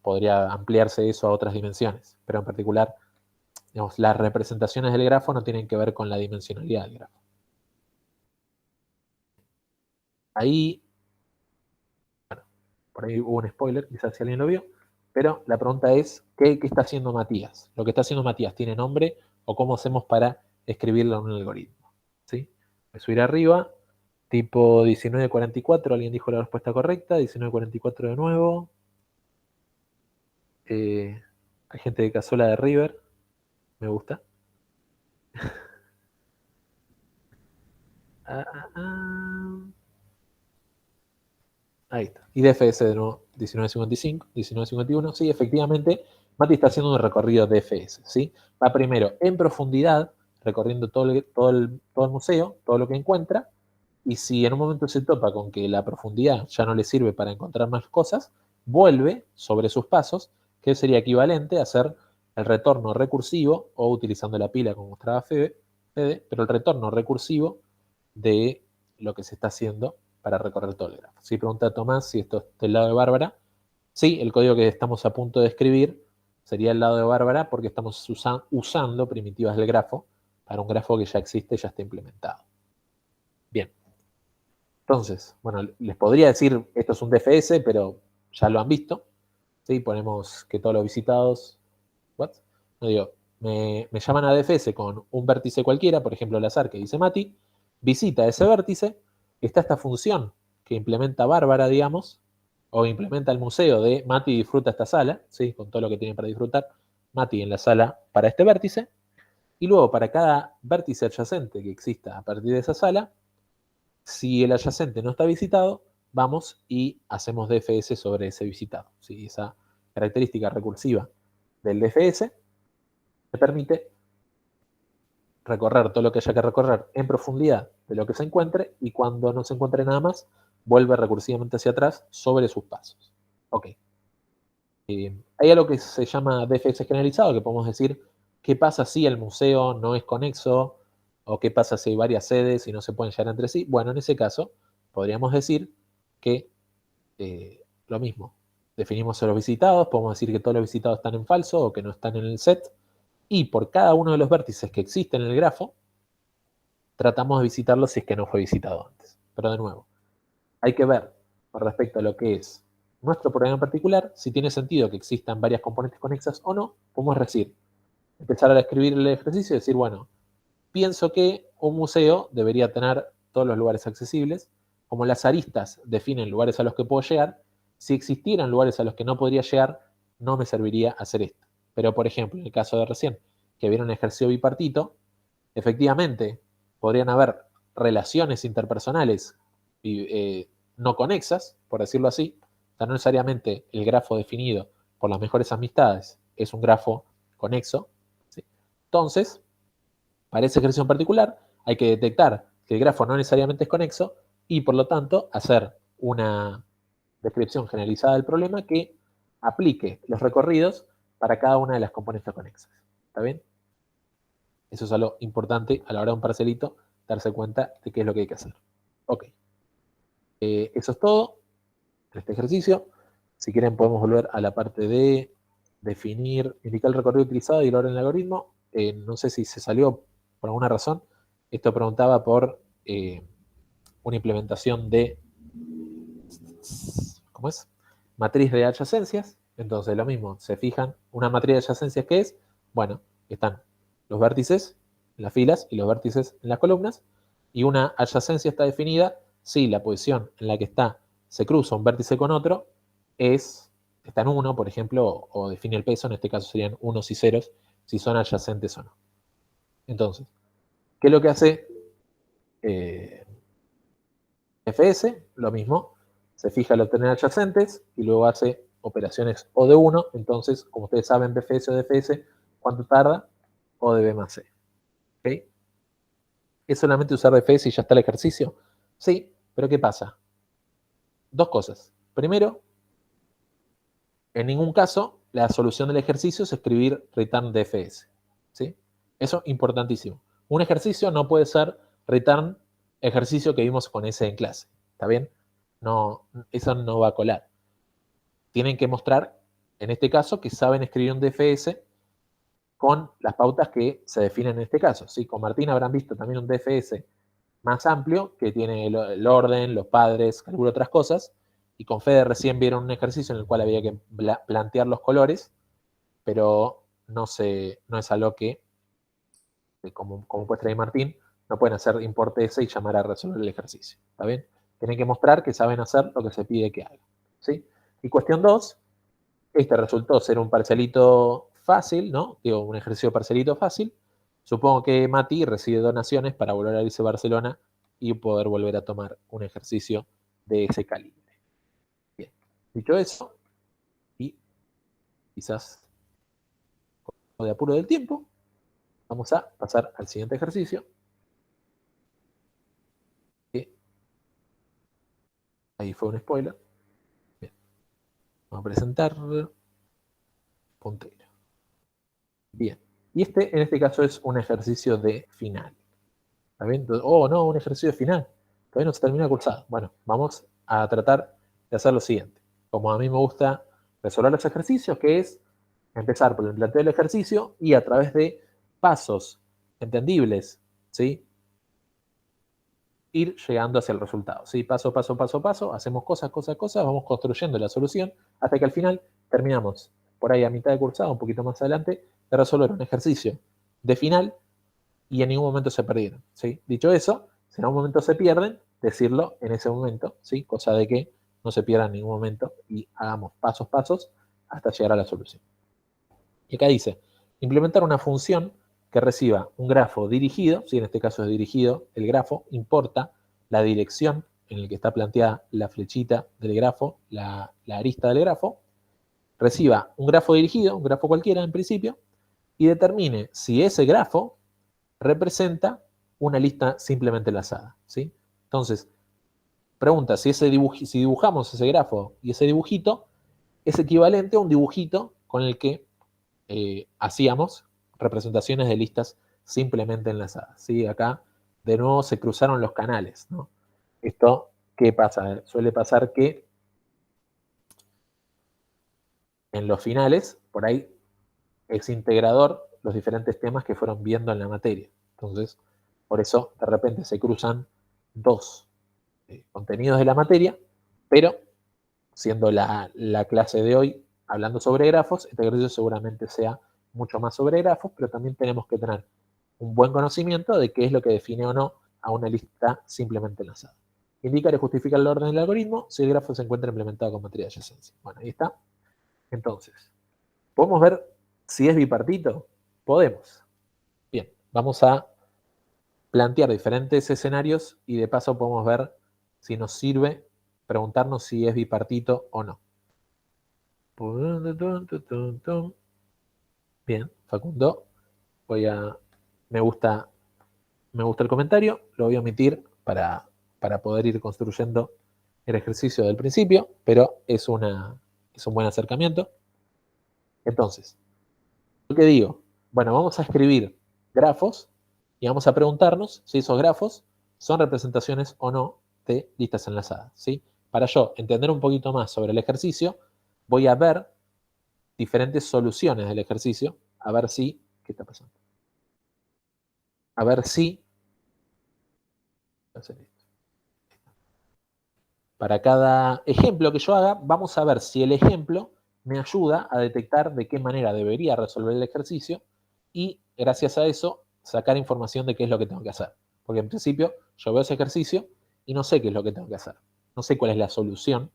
podría ampliarse eso a otras dimensiones. Pero en particular, digamos, las representaciones del grafo no tienen que ver con la dimensionalidad del grafo. Ahí, bueno, por ahí hubo un spoiler, quizás si alguien lo vio, pero la pregunta es, ¿qué está haciendo Matías? ¿Lo que está haciendo Matías tiene nombre o cómo hacemos para escribirlo en un algoritmo? ¿Sí? Voy a subir arriba, tipo 1944, alguien dijo la respuesta correcta, 1944 de nuevo. Hay gente de Cazuela de River, me gusta. Ahí está. Y DFS de nuevo, 1955, 1951. Sí, efectivamente, Mati está haciendo un recorrido DFS. ¿Sí? Va primero en profundidad, recorriendo todo el museo, todo lo que encuentra. Y si en un momento se topa con que la profundidad ya no le sirve para encontrar más cosas, vuelve sobre sus pasos, que sería equivalente a hacer el retorno recursivo, o utilizando la pila como mostraba Fede, pero el retorno recursivo de lo que se está haciendo para recorrer todo el grafo. Si pregunta Tomás si esto es del lado de Bárbara, sí, el código que estamos a punto de escribir sería el lado de Bárbara porque estamos usando primitivas del grafo para un grafo que ya existe, ya está implementado. Bien. Entonces, bueno, les podría decir esto es un DFS, pero ya lo han visto. ¿Sí? Ponemos que todos los visitados, no digo, me llaman a DFS con un vértice cualquiera, por ejemplo el azar que dice Mati, visita ese vértice, está esta función que implementa Bárbara, digamos, o implementa el museo de Mati disfruta esta sala, ¿sí? Con todo lo que tiene para disfrutar Mati en la sala para este vértice, y luego para cada vértice adyacente que exista a partir de esa sala, si el adyacente no está visitado, vamos y hacemos DFS sobre ese visitado. ¿Sí? Esa característica recursiva del DFS me permite recorrer todo lo que haya que recorrer en profundidad de lo que se encuentre y cuando no se encuentre nada más, vuelve recursivamente hacia atrás sobre sus pasos. Ok. Hay algo que se llama DFS generalizado, que podemos decir qué pasa si el museo no es conexo o qué pasa si hay varias sedes y no se pueden llegar entre sí. Bueno, en ese caso, podríamos decir que lo mismo. Definimos a los visitados, podemos decir que todos los visitados están en falso o que no están en el set. Y por cada uno de los vértices que existen en el grafo, tratamos de visitarlo si es que no fue visitado antes. Pero de nuevo, hay que ver con respecto a lo que es nuestro programa en particular, si tiene sentido que existan varias componentes conexas o no, podemos decir, empezar a escribir el ejercicio y decir, bueno, pienso que un museo debería tener todos los lugares accesibles, como las aristas definen lugares a los que puedo llegar, si existieran lugares a los que no podría llegar, no me serviría hacer esto. Pero, por ejemplo, en el caso de recién, que vieron un ejercicio bipartito, efectivamente podrían haber relaciones interpersonales no conexas, por decirlo así. O sea, no necesariamente el grafo definido por las mejores amistades es un grafo conexo. ¿Sí? Entonces, para ese ejercicio en particular, hay que detectar que el grafo no necesariamente es conexo y, por lo tanto, hacer una descripción generalizada del problema que aplique los recorridos para cada una de las componentes conexas. ¿Está bien? Eso es algo importante a la hora de un parcelito, darse cuenta de qué es lo que hay que hacer. Ok. Eso es todo en este ejercicio. Si quieren podemos volver a la parte de definir, indicar el recorrido utilizado y el orden del algoritmo. No sé si se salió por alguna razón. Esto preguntaba por una implementación de, ¿cómo es? Matriz de adyacencias. Entonces lo mismo, se fijan una matriz de adyacencias que es, bueno, están los vértices en las filas y los vértices en las columnas, y una adyacencia está definida si la posición en la que está se cruza un vértice con otro está en 1, por ejemplo, o define el peso, en este caso serían unos y ceros, si son adyacentes o no. Entonces, ¿qué es lo que hace FS? Lo mismo, se fija al obtener adyacentes y luego hace operaciones O de 1, entonces, como ustedes saben, BFS o DFS, ¿cuánto tarda? O de B más C. ¿Okay? ¿Es solamente usar DFS y ya está el ejercicio? Sí, pero ¿qué pasa? Dos cosas. Primero, en ningún caso la solución del ejercicio es escribir return DFS. ¿Sí? Eso es importantísimo. Un ejercicio no puede ser return ejercicio que vimos con ese en clase. ¿Está bien? No, eso no va a colar. Tienen que mostrar, en este caso, que saben escribir un DFS con las pautas que se definen en este caso. ¿Sí? Con Martín habrán visto también un DFS más amplio, que tiene el orden, los padres, calculo otras cosas, y con Fede recién vieron un ejercicio en el cual había que plantear los colores, pero no es algo que, como puede traer Martín, no pueden hacer importe ese y llamar a resolver el ejercicio. ¿Está bien? Tienen que mostrar que saben hacer lo que se pide que hagan. ¿Sí? Y cuestión 2, este resultó ser un parcialito fácil, ¿no? Digo, un ejercicio parcialito fácil. Supongo que Mati recibe donaciones para volver a irse a Barcelona y poder volver a tomar un ejercicio de ese calibre. Bien, dicho eso, y quizás de apuro del tiempo, vamos a pasar al siguiente ejercicio. Ahí fue un spoiler. Bien, vamos a presentar puntero. Bien, y en este caso es un ejercicio de final. ¿Está bien? Entonces, no, un ejercicio de final. Todavía no se termina el cursado. Bueno, vamos a tratar de hacer lo siguiente. Como a mí me gusta resolver los ejercicios, que es empezar por el planteo del ejercicio y a través de pasos entendibles, ¿sí? Ir llegando hacia el resultado, ¿sí? Paso, paso, paso, paso, hacemos cosas, vamos construyendo la solución hasta que al final terminamos, por ahí a mitad de cursado, un poquito más adelante, de resolver un ejercicio de final y en ningún momento se perdieron, ¿sí? Dicho eso, si en algún momento se pierden, decirlo en ese momento, ¿sí? Cosa de que no se pierda en ningún momento y hagamos pasos hasta llegar a la solución. Y acá dice, implementar una función que reciba un grafo dirigido, ¿sí? En este caso es dirigido, el grafo importa la dirección en la que está planteada la flechita del grafo, la arista del grafo, reciba un grafo dirigido, un grafo cualquiera en principio, y determine si ese grafo representa una lista simplemente enlazada, ¿sí? Entonces, pregunta si dibujamos ese grafo y ese dibujito es equivalente a un dibujito con el que hacíamos representaciones de listas simplemente enlazadas, ¿sí? Acá, de nuevo, se cruzaron los canales, ¿no? Esto, ¿qué pasa? Suele pasar que en los finales, por ahí, es integrador los diferentes temas que fueron viendo en la materia. Entonces, por eso, de repente, se cruzan dos contenidos de la materia, pero siendo la clase de hoy hablando sobre grafos, este ejercicio seguramente sea mucho más sobre grafos, pero también tenemos que tener un buen conocimiento de qué es lo que define o no a una lista simplemente enlazada. Indicar y justificar el orden del algoritmo si el grafo se encuentra implementado con matriz de adyacencia. Bueno, ahí está. Entonces, ¿podemos ver si es bipartito? Podemos. Bien, vamos a plantear diferentes escenarios y de paso podemos ver si nos sirve preguntarnos si es bipartito o no. Bien, Facundo, me gusta el comentario, lo voy a omitir para poder ir construyendo el ejercicio del principio, pero es un buen acercamiento. Entonces, ¿qué digo? Bueno, vamos a escribir grafos y vamos a preguntarnos si esos grafos son representaciones o no de listas enlazadas, ¿sí? Para yo entender un poquito más sobre el ejercicio, voy a ver diferentes soluciones del ejercicio, a ver si, ¿qué está pasando? A ver si, para cada ejemplo que yo haga, vamos a ver si el ejemplo me ayuda a detectar de qué manera debería resolver el ejercicio y, gracias a eso, sacar información de qué es lo que tengo que hacer. Porque en principio yo veo ese ejercicio y no sé qué es lo que tengo que hacer. No sé cuál es la solución.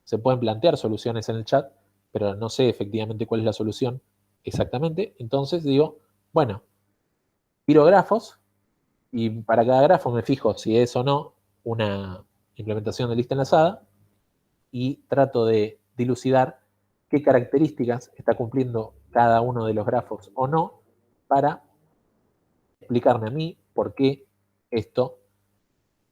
Se pueden plantear soluciones en el chat, pero no sé efectivamente cuál es la solución exactamente. Entonces digo, bueno, tiro grafos y para cada grafo me fijo si es o no una implementación de lista enlazada y trato de dilucidar qué características está cumpliendo cada uno de los grafos o no para explicarme a mí por qué esto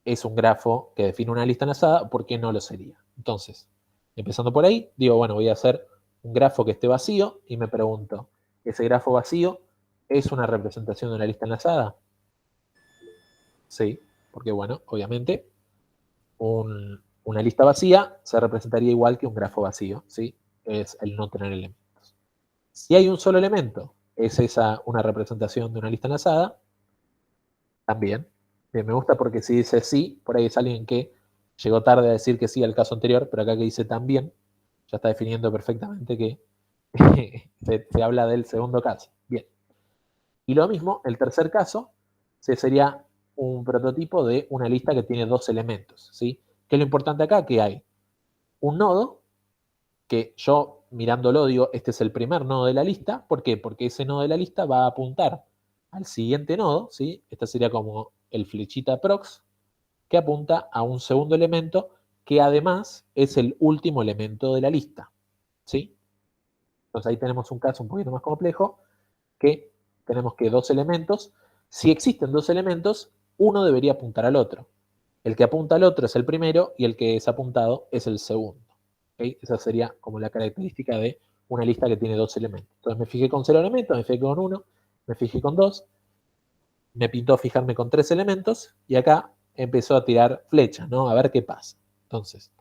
es un grafo que define una lista enlazada o por qué no lo sería. Entonces, empezando por ahí, digo, bueno, voy a hacer un grafo que esté vacío y me pregunto, ¿ese grafo vacío es una representación de una lista enlazada? Sí, porque bueno, obviamente una lista vacía se representaría igual que un grafo vacío, ¿sí? Es el no tener elementos. Si hay un solo elemento, ¿es esa una representación de una lista enlazada? También. Bien, me gusta porque si dice sí, por ahí es alguien que llegó tarde a decir que sí al caso anterior, pero acá que dice también, ya está definiendo perfectamente que se habla del segundo caso. Bien. Y lo mismo, el tercer caso, sería un prototipo de una lista que tiene dos elementos, ¿sí? ¿Qué es lo importante acá? Que hay un nodo que yo mirándolo digo, este es el primer nodo de la lista. ¿Por qué? Porque ese nodo de la lista va a apuntar al siguiente nodo, ¿sí? Esta sería como el flechita prox, que apunta a un segundo elemento que además es el último elemento de la lista, ¿sí? Entonces ahí tenemos un caso un poquito más complejo, que tenemos que dos elementos, si existen dos elementos, uno debería apuntar al otro. El que apunta al otro es el primero y el que es apuntado es el segundo. ¿Okay? Esa sería como la característica de una lista que tiene dos elementos. Entonces me fijé con 0 elementos, me fijé con 1, me fijé con 2, me pintó fijarme con 3 elementos y acá empezó a tirar flechas, ¿no? A ver qué pasa. Entonces,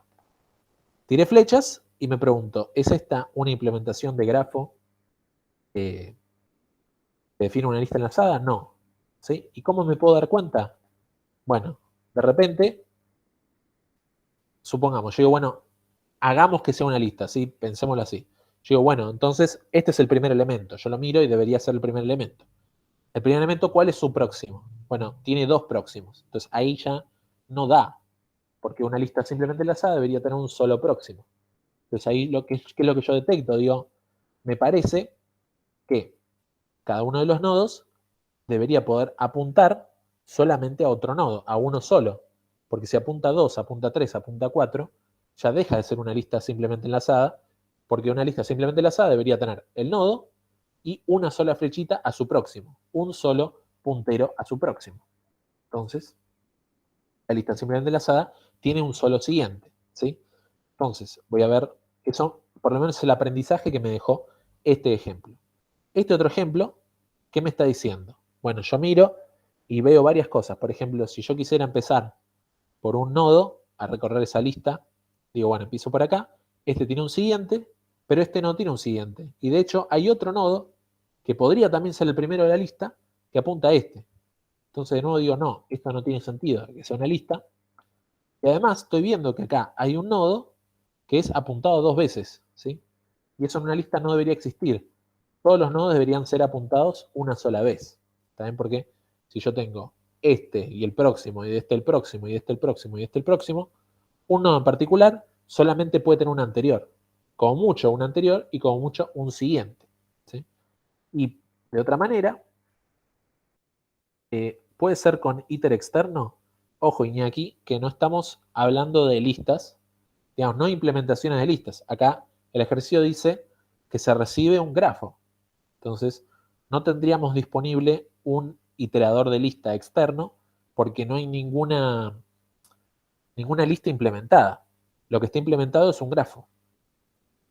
tiré flechas y me pregunto, ¿es esta una implementación de grafo que define una lista enlazada? No. ¿Sí? ¿Y cómo me puedo dar cuenta? Bueno, de repente, supongamos, yo digo, bueno, hagamos que sea una lista, ¿sí? Pensémoslo así. Yo digo, bueno, entonces este es el primer elemento. Yo lo miro y debería ser el primer elemento. El primer elemento, ¿cuál es su próximo? Bueno, tiene dos próximos. Entonces ahí ya no da, porque una lista simplemente enlazada debería tener un solo próximo. Entonces ahí ¿qué es lo que yo detecto? Digo, me parece que cada uno de los nodos debería poder apuntar solamente a otro nodo, a uno solo. Porque si apunta a 2, apunta a 3, apunta a 4, ya deja de ser una lista simplemente enlazada, porque una lista simplemente enlazada debería tener el nodo y una sola flechita a su próximo, un solo puntero a su próximo. Entonces, la lista simplemente enlazada tiene un solo siguiente, ¿sí? Entonces, voy a ver, eso por lo menos es el aprendizaje que me dejó este ejemplo. Este otro ejemplo, ¿qué me está diciendo? Bueno, yo miro y veo varias cosas. Por ejemplo, si yo quisiera empezar por un nodo a recorrer esa lista, digo, bueno, empiezo por acá, este tiene un siguiente, pero este no tiene un siguiente. Y de hecho hay otro nodo que podría también ser el primero de la lista que apunta a este. Entonces de nuevo digo, no, esto no tiene sentido, que sea una lista. Y además estoy viendo que acá hay un nodo que es apuntado dos veces, ¿sí? Y eso en una lista no debería existir. Todos los nodos deberían ser apuntados una sola vez. ¿Saben por qué? Si yo tengo este y el próximo, y de este el próximo, y de este el próximo, y de este el próximo, un nodo en particular solamente puede tener un anterior. Como mucho un anterior y como mucho un siguiente. ¿Sí? Y de otra manera, puede ser con iter externo. Ojo, Iñaki, que no estamos hablando de listas, digamos, no implementaciones de listas. Acá el ejercicio dice que se recibe un grafo. Entonces, no tendríamos disponible un iterador de lista externo porque no hay ninguna lista implementada. Lo que está implementado es un grafo.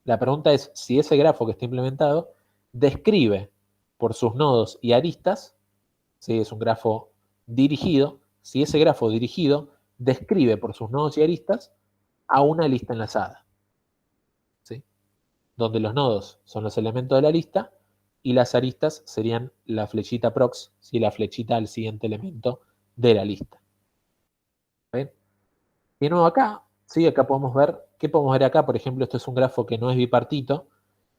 La pregunta es si ese grafo que está implementado describe por sus nodos y aristas, si es un grafo dirigido, si ese grafo dirigido describe por sus nodos y aristas a una lista enlazada, ¿sí? Donde los nodos son los elementos de la lista y las aristas serían la flechita prox, ¿sí? La flechita al siguiente elemento de la lista. ¿Ven? De nuevo acá, ¿sí? Acá podemos ver, ¿qué podemos ver acá? Por ejemplo, esto es un grafo que no es bipartito,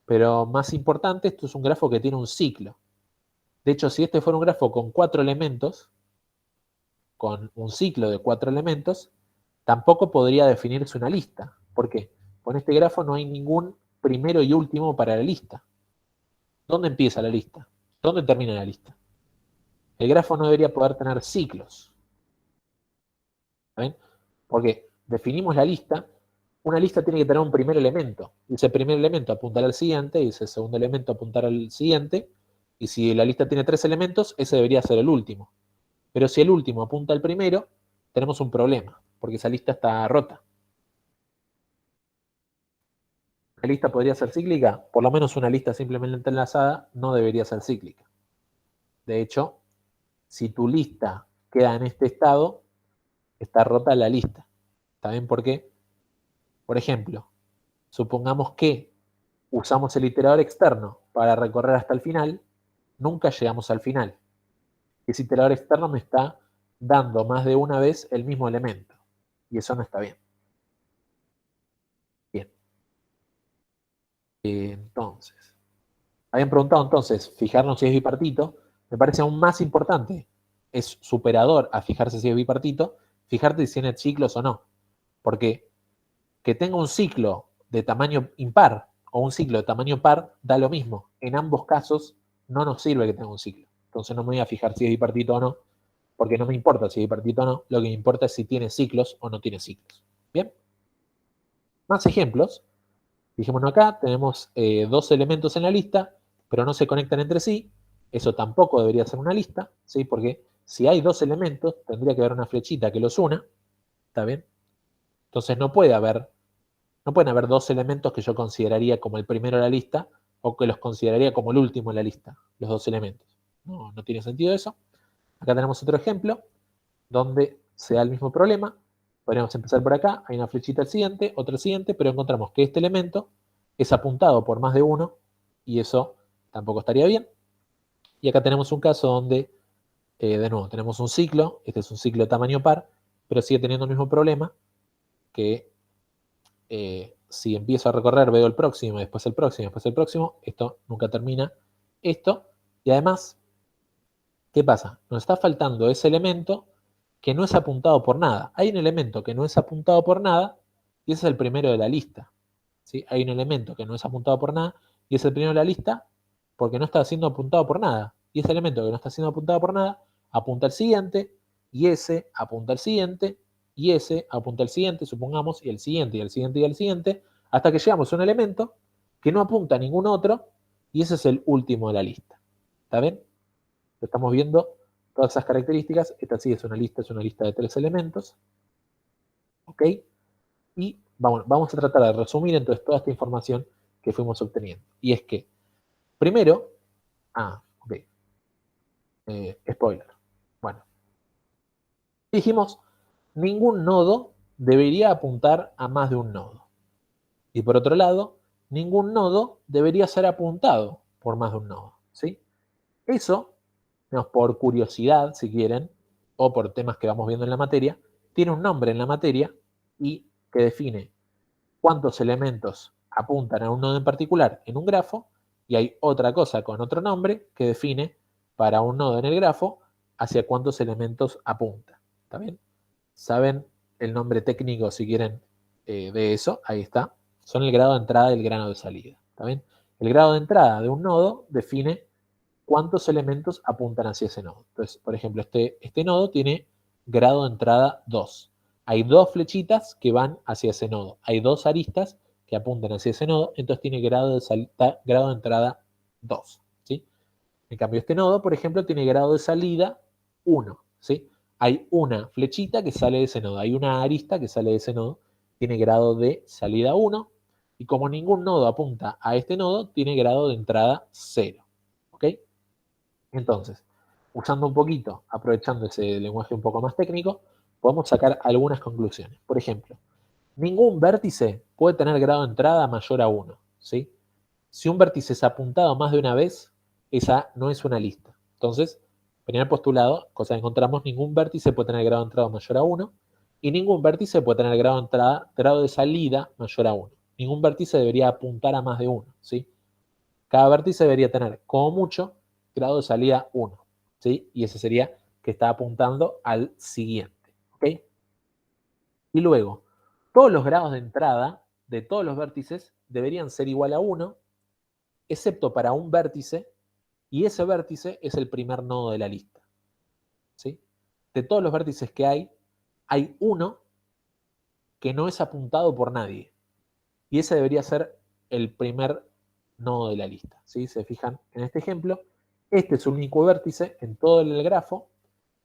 pero más importante, esto es un grafo que tiene un ciclo. De hecho, si este fuera un grafo con 4 elementos, con un ciclo de 4 elementos, tampoco podría definirse una lista. ¿Por qué? Con este grafo no hay ningún primero y último para la lista. ¿Dónde empieza la lista? ¿Dónde termina la lista? El grafo no debería poder tener ciclos. ¿Ven? Porque definimos la lista, una lista tiene que tener un primer elemento. Y ese primer elemento apuntará al siguiente, y ese segundo elemento apuntará al siguiente. Y si la lista tiene 3 elementos, ese debería ser el último. Pero si el último apunta al primero, tenemos un problema, porque esa lista está rota. ¿La lista podría ser cíclica? Por lo menos una lista simplemente enlazada no debería ser cíclica. De hecho, si tu lista queda en este estado, está rota la lista. ¿Saben por qué? Por ejemplo, supongamos que usamos el iterador externo para recorrer hasta el final, nunca llegamos al final. Ese iterador externo me está dando más de una vez el mismo elemento. Y eso no está bien. Bien. Entonces, habían preguntado entonces, fijarnos si es bipartito. Me parece aún más importante, es superador a fijarse si es bipartito, fijarte si tiene ciclos o no. Porque que tenga un ciclo de tamaño impar o un ciclo de tamaño par da lo mismo. En ambos casos no nos sirve que tenga un ciclo. Entonces no me voy a fijar si es bipartito o no, porque no me importa si es bipartito o no, lo que me importa es si tiene ciclos o no tiene ciclos. ¿Bien? Más ejemplos. Dijémonos acá, tenemos 2 elementos en la lista, pero no se conectan entre sí. Eso tampoco debería ser una lista, ¿sí? Porque si hay 2 elementos, tendría que haber una flechita que los una. ¿Está bien? Entonces no pueden haber 2 elementos que yo consideraría como el primero de la lista o que los consideraría como el último en la lista, los 2 elementos. No tiene sentido eso. Acá tenemos otro ejemplo donde se da el mismo problema. Podríamos empezar por acá, hay una flechita al siguiente, otra al siguiente, pero encontramos que este elemento es apuntado por más de uno y eso tampoco estaría bien. Y acá tenemos un caso donde, de nuevo, tenemos un ciclo, este es un ciclo de tamaño par, pero sigue teniendo el mismo problema que si empiezo a recorrer, veo el próximo, después el próximo, después el próximo, esto nunca termina esto. Y además, ¿qué pasa? Nos está faltando ese elemento que no es apuntado por nada. Hay un elemento que no es apuntado por nada y ese es el primero de la lista. ¿Sí? Hay un elemento que no es apuntado por nada y es el primero de la lista porque no está siendo apuntado por nada. Y ese elemento que no está siendo apuntado por nada apunta al siguiente y ese apunta al siguiente y ese apunta al siguiente, supongamos, y el siguiente y el siguiente y el siguiente, hasta que llegamos a un elemento que no apunta a ningún otro y ese es el último de la lista. ¿Está bien? Estamos viendo todas esas características. Esta sí es una lista de 3 elementos. ¿Ok? Y vamos a tratar de resumir entonces toda esta información que fuimos obteniendo. Y es que, primero, ok, spoiler. Bueno, dijimos, ningún nodo debería apuntar a más de un nodo. Y por otro lado, ningún nodo debería ser apuntado por más de un nodo. ¿Sí? Eso, por curiosidad, si quieren, o por temas que vamos viendo en la materia, tiene un nombre en la materia y que define cuántos elementos apuntan a un nodo en particular en un grafo, y hay otra cosa con otro nombre que define para un nodo en el grafo hacia cuántos elementos apunta. ¿Está bien? ¿Saben el nombre técnico, si quieren, de eso? Ahí está. Son el grado de entrada y el grado de salida. ¿Está bien? El grado de entrada de un nodo define cuántos elementos apuntan hacia ese nodo. Entonces, por ejemplo, este nodo tiene grado de entrada 2. Hay 2 flechitas que van hacia ese nodo. Hay 2 aristas que apuntan hacia ese nodo, entonces tiene grado de entrada 2. ¿Sí? En cambio, este nodo, por ejemplo, tiene grado de salida 1. ¿Sí? Hay una flechita que sale de ese nodo. Hay una arista que sale de ese nodo. Tiene grado de salida 1. Y como ningún nodo apunta a este nodo, tiene grado de entrada 0. ¿Ok? Entonces, usando un poquito, aprovechando ese lenguaje un poco más técnico, podemos sacar algunas conclusiones. Por ejemplo, ningún vértice puede tener grado de entrada mayor a 1. ¿Sí? Si un vértice es apuntado más de una vez, esa no es una lista. Entonces, primer postulado, cosa que encontramos, ningún vértice puede tener grado de entrada mayor a 1. Y ningún vértice puede tener grado de entrada, grado de salida mayor a 1. Ningún vértice debería apuntar a más de 1, ¿sí? Cada vértice debería tener, como mucho, grado de salida 1, ¿sí? Y ese sería que está apuntando al siguiente, ¿ok? Y luego, todos los grados de entrada de todos los vértices deberían ser igual a 1, excepto para un vértice, y ese vértice es el primer nodo de la lista, ¿sí? De todos los vértices que hay uno que no es apuntado por nadie, y ese debería ser el primer nodo de la lista, ¿sí? Se fijan en este ejemplo, este es el único vértice en todo el grafo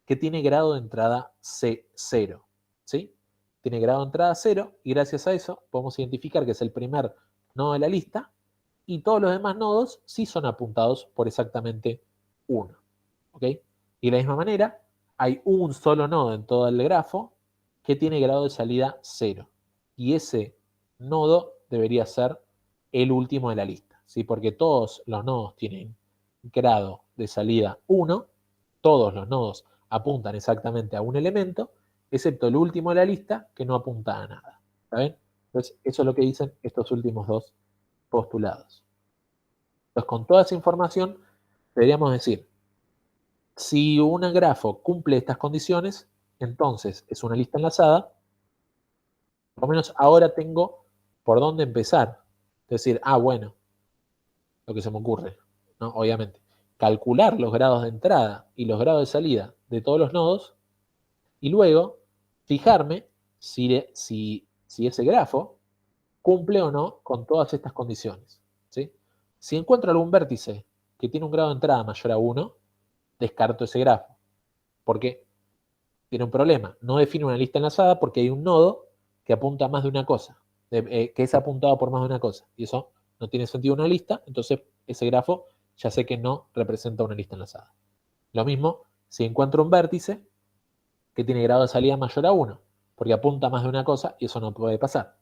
que tiene grado de entrada C0, ¿sí? Tiene grado de entrada 0 y gracias a eso podemos identificar que es el primer nodo de la lista y todos los demás nodos sí son apuntados por exactamente 1, ¿ok? Y de la misma manera hay un solo nodo en todo el grafo que tiene grado de salida 0 y ese nodo debería ser el último de la lista, ¿sí? Porque todos los nodos tienen grado de salida 1, todos los nodos apuntan exactamente a un elemento, excepto el último de la lista que no apunta a nada. ¿Está bien? Entonces, eso es lo que dicen estos últimos dos postulados. Entonces, con toda esa información, deberíamos decir, si un grafo cumple estas condiciones, entonces es una lista enlazada. Por lo menos ahora tengo por dónde empezar. Es decir, bueno, lo que se me ocurre, ¿no? Obviamente, calcular los grados de entrada y los grados de salida de todos los nodos y luego fijarme si ese grafo cumple o no con todas estas condiciones, ¿sí? Si encuentro algún vértice que tiene un grado de entrada mayor a 1, descarto ese grafo, porque tiene un problema. No define una lista enlazada porque hay un nodo que apunta a más de una cosa, que es apuntado por más de una cosa, y eso no tiene sentido en una lista, entonces ese grafo ya sé que no representa una lista enlazada. Lo mismo si encuentro un vértice que tiene grado de salida mayor a 1, porque apunta a más de una cosa y eso no puede pasar.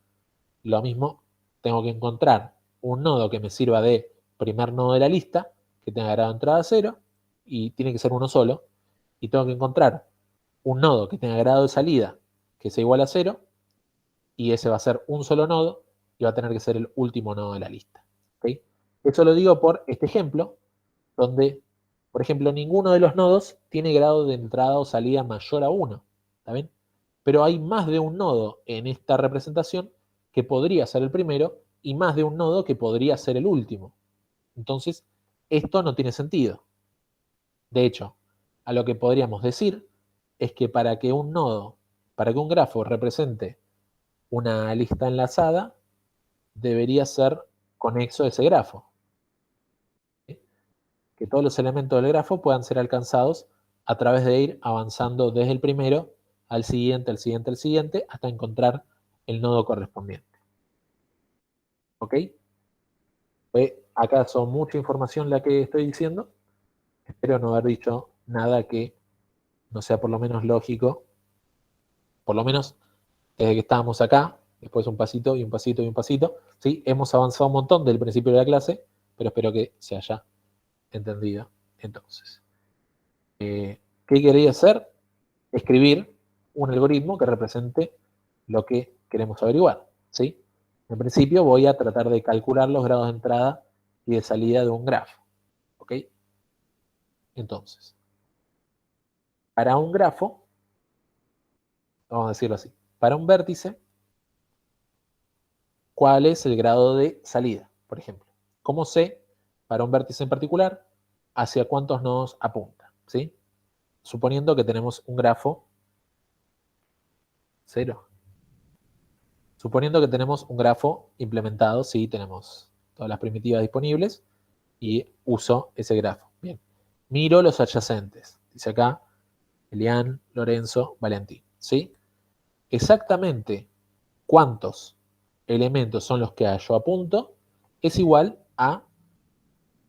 Lo mismo, tengo que encontrar un nodo que me sirva de primer nodo de la lista, que tenga grado de entrada 0, y tiene que ser uno solo, y tengo que encontrar un nodo que tenga grado de salida que sea igual a 0, y ese va a ser un solo nodo, y va a tener que ser el último nodo de la lista. ¿Okay? Eso lo digo por este ejemplo, donde, por ejemplo, ninguno de los nodos tiene grado de entrada o salida mayor a 1. ¿Está bien? Pero hay más de un nodo en esta representación que podría ser el primero y más de un nodo que podría ser el último. Entonces, esto no tiene sentido. De hecho, a lo que podríamos decir es que para que un grafo represente una lista enlazada, debería ser conexo a ese grafo. ¿Sí? Que todos los elementos del grafo puedan ser alcanzados a través de ir avanzando desde el primero al siguiente, al siguiente, al siguiente, hasta encontrar el nodo correspondiente. ¿Ok? Acá son mucha información la que estoy diciendo. Espero no haber dicho nada que no sea por lo menos lógico. Por lo menos desde que estábamos acá, después un pasito y un pasito y un pasito. ¿Sí? Hemos avanzado un montón del principio de la clase, pero espero que se haya entendido entonces. ¿Qué quería hacer? Escribir un algoritmo que represente lo que queremos averiguar. ¿Sí? En principio voy a tratar de calcular los grados de entrada y de salida de un grafo. ¿Ok? Entonces, para un grafo, vamos a decirlo así, para un vértice, ¿cuál es el grado de salida? Por ejemplo, ¿cómo sé para un vértice en particular hacia cuántos nodos apunta? ¿Sí? Suponiendo que tenemos un grafo 0. Suponiendo que tenemos un grafo implementado, sí, tenemos todas las primitivas disponibles y uso ese grafo. Bien, miro los adyacentes. Dice acá, Elian, Lorenzo, Valentín. ¿Sí? Exactamente cuántos elementos son los que yo apunto es igual a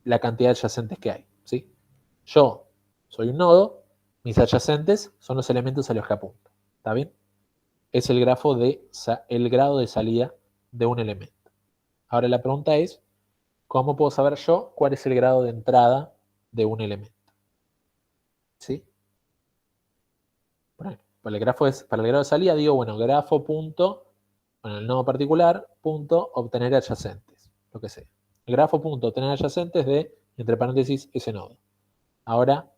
la cantidad de adyacentes que hay. ¿Sí? Yo soy un nodo, mis adyacentes son los elementos a los que apunto. ¿Está bien? Es el grafo el grado de salida de un elemento. Ahora la pregunta es, ¿cómo puedo saber yo cuál es el grado de entrada de un elemento? ¿Sí? Bueno, para el grado de salida digo, bueno, grafo punto, bueno, el nodo particular, punto, obtener adyacentes, lo que sea. El grafo punto, obtener adyacentes de, entre paréntesis, ese nodo. Ahora,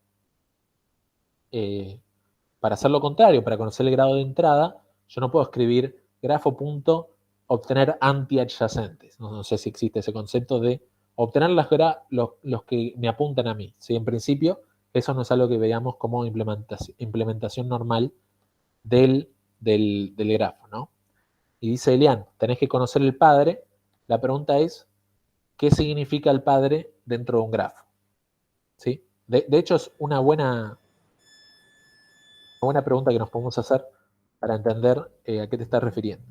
para hacer lo contrario, para conocer el grado de entrada, yo no puedo escribir grafo punto, obtener antiadyacentes. No sé si existe ese concepto de obtener los que me apuntan a mí. ¿Sí? En principio, eso no es algo que veamos como implementación normal del grafo, ¿no? Y dice Elian, tenés que conocer el padre. La pregunta es, ¿qué significa el padre dentro de un grafo? ¿Sí? De hecho, es una buena pregunta que nos podemos hacer para entender a qué te estás refiriendo.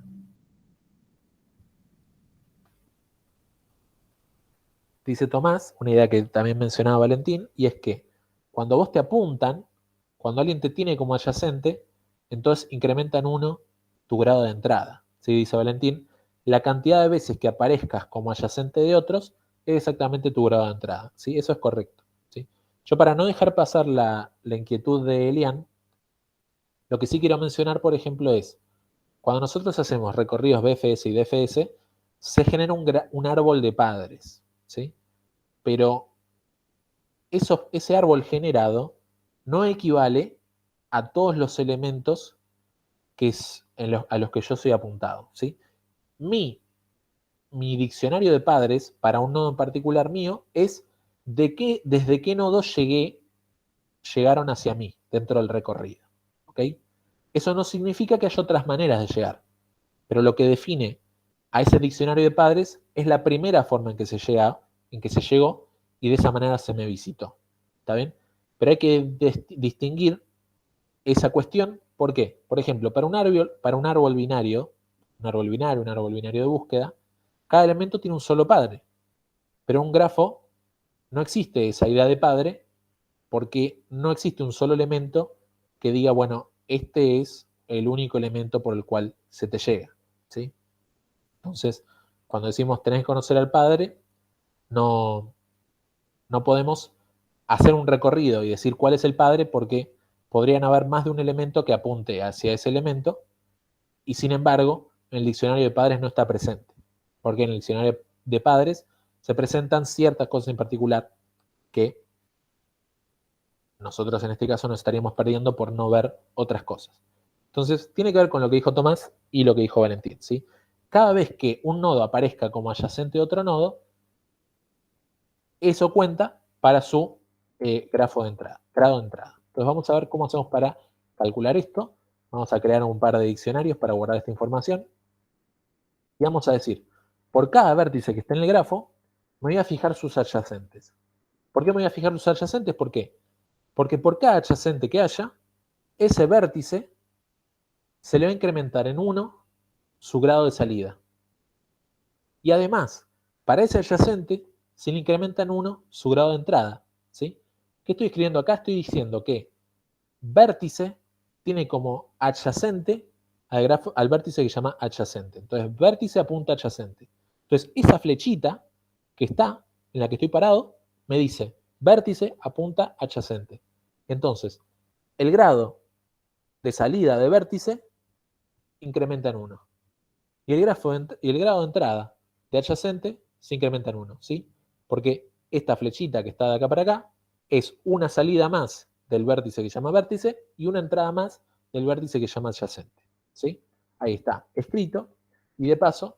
Dice Tomás, una idea que también mencionaba Valentín, y es que cuando vos te apuntan, cuando alguien te tiene como adyacente, entonces incrementa en 1 tu grado de entrada. ¿Sí? Dice Valentín, la cantidad de veces que aparezcas como adyacente de otros es exactamente tu grado de entrada. ¿Sí? Eso es correcto. ¿Sí? Yo, para no dejar pasar la inquietud de Elian, lo que sí quiero mencionar, por ejemplo, es cuando nosotros hacemos recorridos BFS y DFS, se genera un árbol de padres, ¿sí? Pero ese árbol generado no equivale a todos los elementos a los que yo soy apuntado, ¿sí? Mi diccionario de padres para un nodo en particular mío es desde qué nodo llegaron hacia mí dentro del recorrido, ¿ok? Eso no significa que haya otras maneras de llegar, pero lo que define a ese diccionario de padres es la primera forma en que se llegó, y de esa manera se me visitó. ¿Está bien? Pero hay que distinguir esa cuestión. ¿Por qué? Por ejemplo, para un árbol binario, un árbol binario de búsqueda, cada elemento tiene un solo padre. Pero en un grafo no existe esa idea de padre, porque no existe un solo elemento que diga, bueno, este es el único elemento por el cual se te llega, ¿sí? Entonces, cuando decimos tenés que conocer al padre, no podemos hacer un recorrido y decir cuál es el padre, porque podrían haber más de un elemento que apunte hacia ese elemento, y sin embargo, en el diccionario de padres no está presente, porque en el diccionario de padres se presentan ciertas cosas en particular que nosotros en este caso nos estaríamos perdiendo por no ver otras cosas. Entonces, tiene que ver con lo que dijo Tomás y lo que dijo Valentín, ¿sí? Cada vez que un nodo aparezca como adyacente de otro nodo, eso cuenta para su grado de entrada. Entonces vamos a ver cómo hacemos para calcular esto. Vamos a crear un par de diccionarios para guardar esta información. Y vamos a decir, por cada vértice que esté en el grafo, me voy a fijar sus adyacentes. ¿Por qué me voy a fijar sus adyacentes? ¿Por qué? Porque por cada adyacente que haya, ese vértice se le va a incrementar en 1 su grado de salida. Y además, para ese adyacente se le incrementa en 1 su grado de entrada, ¿sí? ¿Qué estoy escribiendo acá? Estoy diciendo que vértice tiene como adyacente al vértice que se llama adyacente. Entonces, vértice apunta adyacente. Entonces, esa flechita que está en la que estoy parado me dice vértice apunta adyacente. Entonces, el grado de salida de vértice incrementa en 1. Y el grado de entrada de adyacente se incrementa en 1, ¿sí? Porque esta flechita que está de acá para acá es una salida más del vértice que se llama vértice y una entrada más del vértice que se llama adyacente, ¿sí? Ahí está escrito. Y de paso,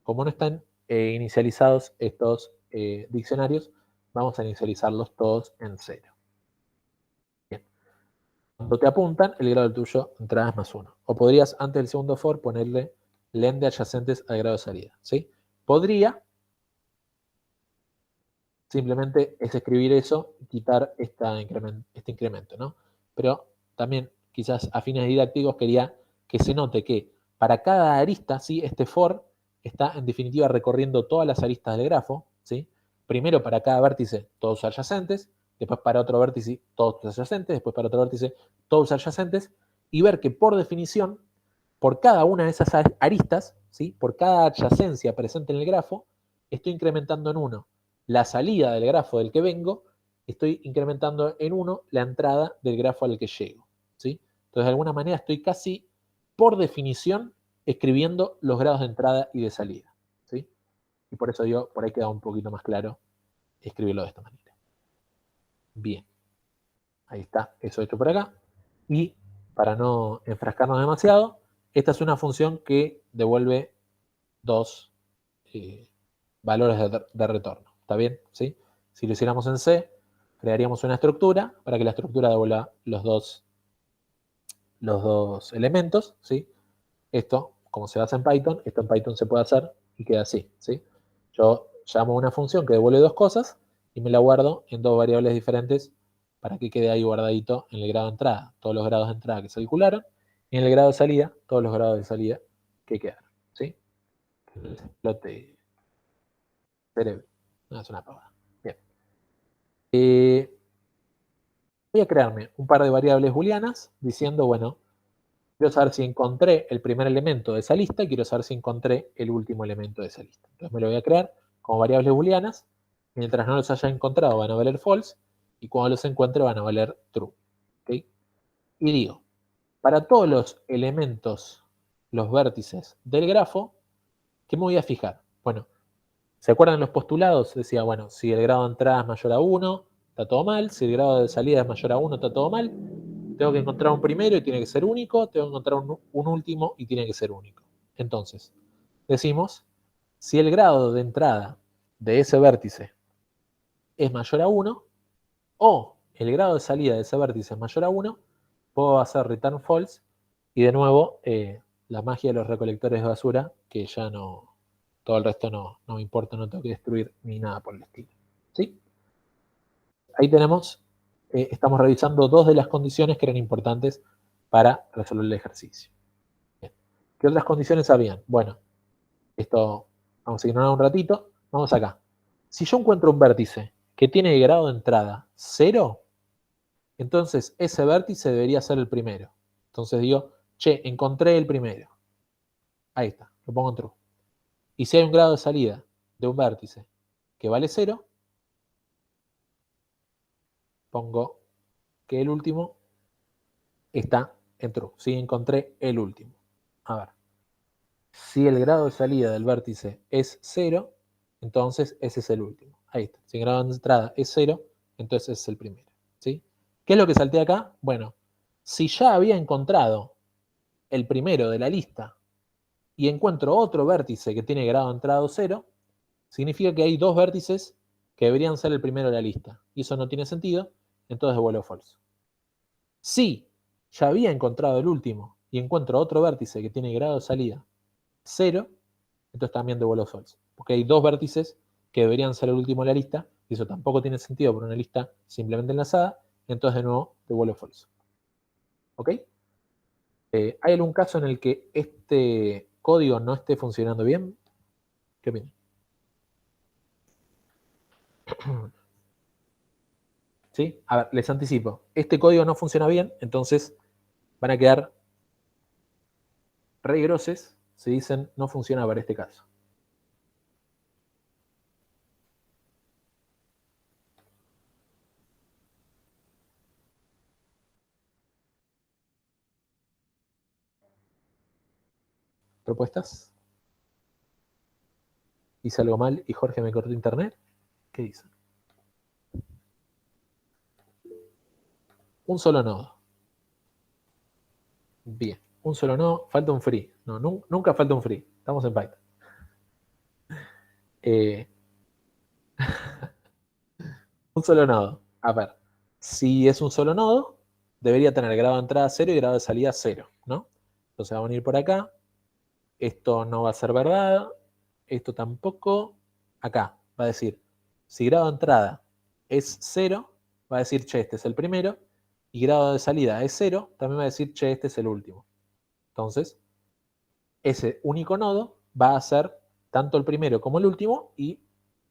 como no están inicializados estos diccionarios, vamos a inicializarlos todos en 0. Bien. Cuando te apuntan, el grado del tuyo entrada es +1. O podrías, antes del segundo for, ponerle len de adyacentes al grado de salida, ¿sí? Podría simplemente es escribir eso y quitar este incremento, ¿no? Pero también, quizás a fines didácticos, quería que se note que para cada arista, ¿sí? Este for está en definitiva recorriendo todas las aristas del grafo, ¿sí? Primero para cada vértice todos adyacentes, después para otro vértice todos adyacentes, después para otro vértice todos adyacentes, y ver que por definición, por cada una de esas aristas, ¿sí? Por cada adyacencia presente en el grafo, estoy incrementando en 1 la salida del grafo del que vengo, estoy incrementando en 1 la entrada del grafo al que llego, ¿sí? Entonces, de alguna manera estoy casi, por definición, escribiendo los grados de entrada y de salida, ¿sí? Y por eso digo, por ahí queda un poquito más claro escribirlo de esta manera. Bien. Ahí está, eso hecho por acá. Y para no enfrascarnos demasiado, esta es una función que devuelve dos valores de retorno. ¿Está bien? ¿Sí? Si lo hiciéramos en C, crearíamos una estructura para que la estructura devuelva los dos elementos. ¿Sí? Esto, como se hace en Python, esto en Python se puede hacer y queda así. ¿Sí? Yo llamo una función que devuelve dos cosas y me la guardo en dos variables diferentes para que quede ahí guardadito en el grado de entrada, todos los grados de entrada que se calcularon, y en el grado de salida, todos los grados de salida que quedaron. ¿Sí? El explote cerebro. No, es una pavada. Bien. Voy a crearme un par de variables booleanas diciendo, bueno, quiero saber si encontré el primer elemento de esa lista y quiero saber si encontré el último elemento de esa lista. Entonces me lo voy a crear como variables booleanas. Mientras no los haya encontrado van a valer false y cuando los encuentre van a valer true. ¿Okay? Y digo, para todos los elementos, los vértices del grafo, ¿qué me voy a fijar? Bueno, ¿se acuerdan los postulados? Decía, bueno, si el grado de entrada es mayor a 1, está todo mal. Si el grado de salida es mayor a 1, está todo mal. Tengo que encontrar un primero y tiene que ser único. Tengo que encontrar un último y tiene que ser único. Entonces, decimos, si el grado de entrada de ese vértice es mayor a 1, o el grado de salida de ese vértice es mayor a 1, puedo hacer return false y de nuevo la magia de los recolectores de basura, que ya no, todo el resto no me importa, no tengo que destruir ni nada por el estilo. ¿Sí? Ahí tenemos, estamos revisando dos de las condiciones que eran importantes para resolver el ejercicio. Bien. ¿Qué otras condiciones habían? Bueno, esto vamos a ignorar un ratito, vamos acá. Si yo encuentro un vértice que tiene grado de entrada 0, entonces ese vértice debería ser el primero. Entonces digo, che, encontré el primero. Ahí está, lo pongo en true. Y si hay un grado de salida de un vértice que vale 0, pongo que el último está en true. Sí, encontré el último. A ver. Si el grado de salida del vértice es 0, entonces ese es el último. Ahí está. Si el grado de entrada es 0, entonces ese es el primero. ¿Sí? ¿Qué es lo que salté acá? Bueno, si ya había encontrado el primero de la lista y encuentro otro vértice que tiene grado de entrada 0, significa que hay dos vértices que deberían ser el primero de la lista. Y eso no tiene sentido, entonces devuelvo false. Si ya había encontrado el último y encuentro otro vértice que tiene grado de salida 0, entonces también devuelvo false. Porque hay dos vértices que deberían ser el último de la lista, y eso tampoco tiene sentido por una lista simplemente enlazada, entonces de nuevo devuelvo false. ¿Ok? ¿Hay algún caso en el que este código no esté funcionando bien? ¿Qué opinan? ¿Sí? A ver, les anticipo. Este código no funciona bien, entonces van a quedar re groses si dicen no funciona para este caso. ¿Propuestas? ¿Hice algo mal y Jorge me cortó internet? ¿Qué dicen? Un solo nodo. Bien. Un solo nodo. Falta un free. No, nunca falta un free. Estamos en Python. Un solo nodo. A ver. Si es un solo nodo, debería tener grado de entrada 0 y grado de salida 0, ¿no? Entonces vamos a venir por acá. Esto no va a ser verdad. Esto tampoco. Acá va a decir, si grado de entrada es 0, va a decir, che, este es el primero. Y grado de salida es 0, también va a decir, che, este es el último. Entonces, ese único nodo va a ser tanto el primero como el último y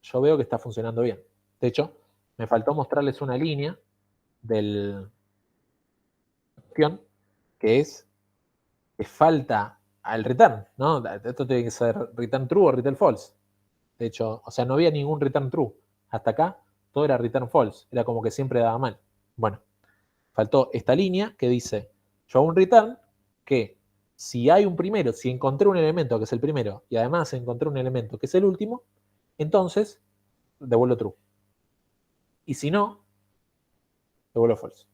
yo veo que está funcionando bien. De hecho, me faltó mostrarles una línea del opción que es que falta al return, ¿no? Esto tiene que ser return true o return false. De hecho, o sea, no había ningún return true. Hasta acá todo era return false. Era como que siempre daba mal. Bueno, faltó esta línea que dice, Yo hago un return que si hay un primero, si encontré un elemento que es el primero y además encontré un elemento que es el último, entonces devuelvo true. Y si no, devuelvo false.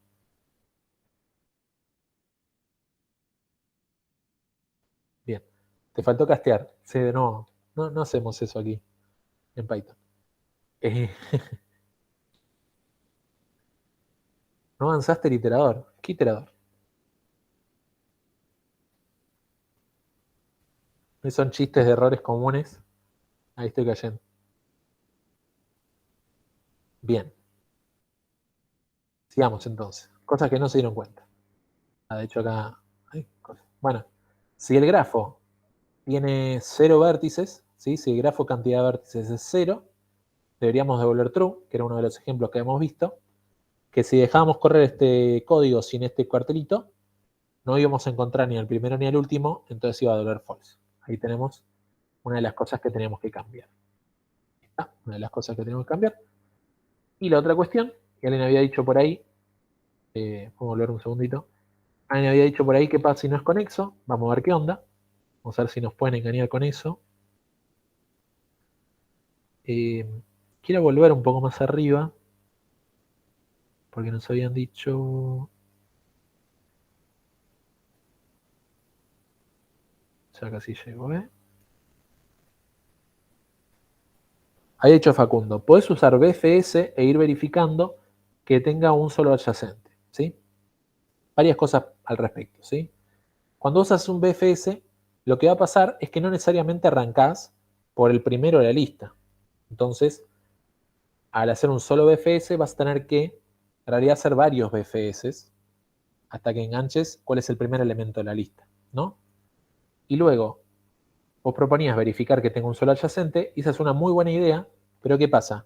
Bien. Te faltó castear. Sí, no hacemos eso aquí en Python. No avanzaste el iterador. ¿Qué iterador? Son chistes de errores comunes. Ahí estoy cayendo. Bien. Sigamos entonces. Cosas que no se dieron cuenta. De hecho acá hay cosas. Bueno, si el grafo tiene 0 vértices, ¿sí? Si el grafo cantidad de vértices es 0, deberíamos devolver true, que era uno de los ejemplos que hemos visto, que si dejábamos correr este código sin este cuartelito, no íbamos a encontrar ni al primero ni al último, entonces iba a devolver false. Ahí tenemos una de las cosas que tenemos que cambiar. Una de las cosas que tenemos que cambiar. Y la otra cuestión, que alguien había dicho por ahí, vamos a volver un segundito, alguien había dicho por ahí qué pasa si no es conexo, vamos a ver qué onda, vamos a ver si nos pueden engañar con eso. Quiero volver un poco más arriba, porque nos habían dicho... Ya casi llego, ¿eh? Había dicho Facundo, podés usar BFS e ir verificando que tenga un solo adyacente, ¿sí? Varias cosas al respecto, ¿sí? Cuando usas un BFS, lo que va a pasar es que no necesariamente arrancás por el primero de la lista. Entonces, al hacer un solo BFS, vas a tener que, en realidad, hacer varios BFS hasta que enganches cuál es el primer elemento de la lista, ¿no? Y luego, vos proponías verificar que tenga un solo adyacente, y esa es una muy buena idea, pero ¿qué pasa?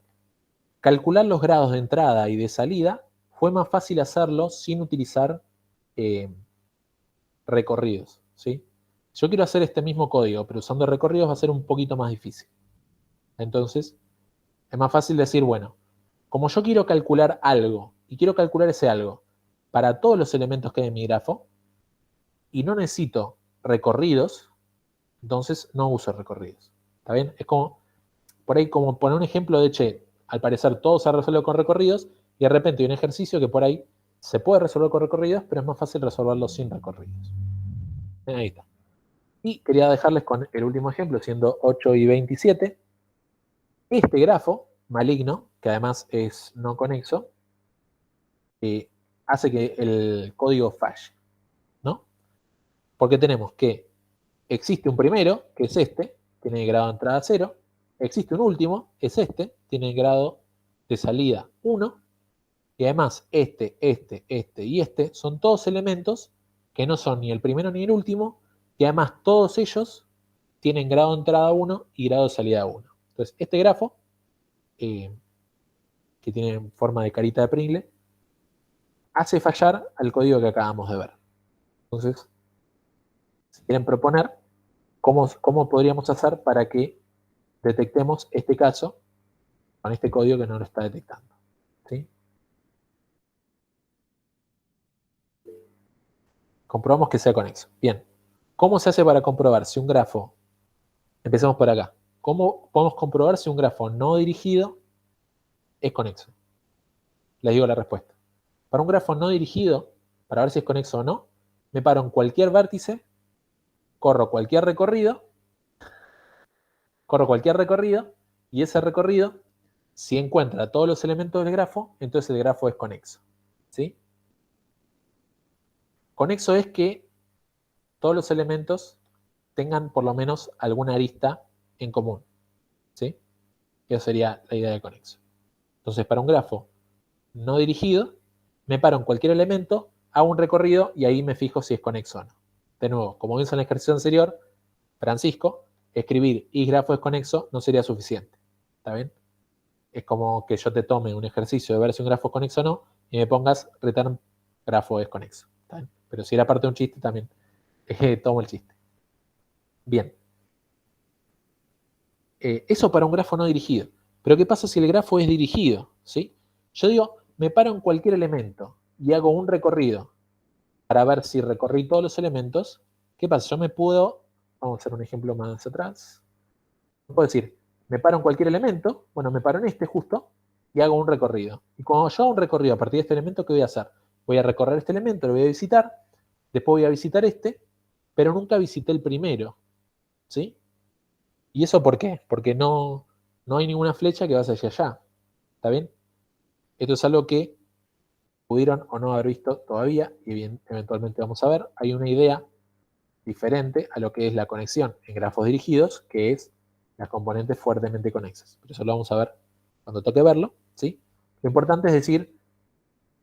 Calcular los grados de entrada y de salida fue más fácil hacerlo sin utilizar recorridos, ¿sí? Si yo quiero hacer este mismo código, pero usando recorridos va a ser un poquito más difícil. Entonces, es más fácil decir, bueno, como yo quiero calcular algo, y quiero calcular ese algo para todos los elementos que hay en mi grafo, y no necesito recorridos, entonces no uso recorridos. ¿Está bien? Es como, por ahí, como poner un ejemplo de, che, al parecer todo se resuelve con recorridos, y de repente hay un ejercicio que por ahí se puede resolver con recorridos, pero es más fácil resolverlo sin recorridos. Ahí está. Y quería dejarles con el último ejemplo, siendo 8 y 27. Este grafo maligno, que además es no conexo, hace que el código falle, ¿no? Porque tenemos que existe un primero, que es este, tiene grado de entrada 0, existe un último, es este, tiene grado de salida 1, y además este y este son todos elementos que no son ni el primero ni el último, y además todos ellos tienen grado de entrada 1 y grado de salida 1. Entonces, este grafo, que tiene forma de carita de Pringle, hace fallar al código que acabamos de ver. Entonces, si quieren proponer, ¿cómo podríamos hacer para que detectemos este caso con este código que no lo está detectando? ¿Sí? Comprobamos que sea conexo. Bien. ¿Cómo se hace para comprobar si un grafo... Empecemos por acá. ¿Cómo podemos comprobar si un grafo no dirigido es conexo? Les digo la respuesta. Para un grafo no dirigido, para ver si es conexo o no, me paro en cualquier vértice, corro cualquier recorrido, y ese recorrido, si encuentra todos los elementos del grafo, entonces el grafo es conexo. ¿Sí? Conexo es que todos los elementos tengan por lo menos alguna arista en común. ¿Sí? Esa sería la idea de conexo. Entonces, para un grafo no dirigido, me paro en cualquier elemento, hago un recorrido y ahí me fijo si es conexo o no. De nuevo, como vimos en el ejercicio anterior, Francisco, escribir y grafo es conexo no sería suficiente. ¿Está bien? Es como que yo te tome un ejercicio de ver si un grafo es conexo o no y me pongas return grafo es conexo. ¿Está bien? Pero si era parte de un chiste también tomo el chiste. Bien. Eso para un grafo no dirigido. Pero ¿qué pasa si el grafo es dirigido? ¿Sí? Yo digo, me paro en cualquier elemento y hago un recorrido. para ver si recorrí todos los elementos. ¿Qué pasa? Yo me puedo, vamos a hacer un ejemplo más atrás, puedo decir, me paro en cualquier elemento, bueno, me paro en este justo, y hago un recorrido. Y cuando yo hago un recorrido a partir de este elemento, ¿qué voy a hacer? Voy a recorrer este elemento, lo voy a visitar, después voy a visitar este, pero nunca visité el primero, ¿sí? ¿Y eso por qué? Porque no hay ninguna flecha que vaya hacia allá, ¿está bien? Esto es algo que pudieron o no haber visto todavía, y bien, eventualmente vamos a ver. Hay una idea diferente a lo que es la conexión en grafos dirigidos, que es las componentes fuertemente conexas. Pero eso lo vamos a ver cuando toque verlo, ¿sí? Lo importante es decir,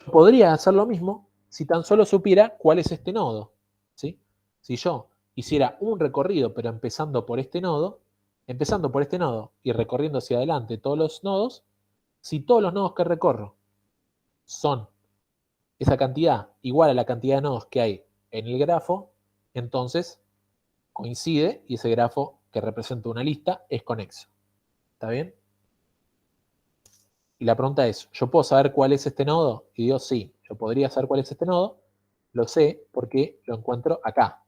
yo podría hacer lo mismo si tan solo supiera cuál es este nodo, ¿sí? Si yo hiciera un recorrido, pero empezando por este nodo y recorriendo hacia adelante todos los nodos, si todos los nodos que recorro son esa cantidad igual a la cantidad de nodos que hay en el grafo, entonces coincide y ese grafo que representa una lista es conexo. ¿Está bien? Y la pregunta es, ¿yo puedo saber cuál es este nodo? Y digo, sí, yo podría saber cuál es este nodo. Lo sé porque lo encuentro acá.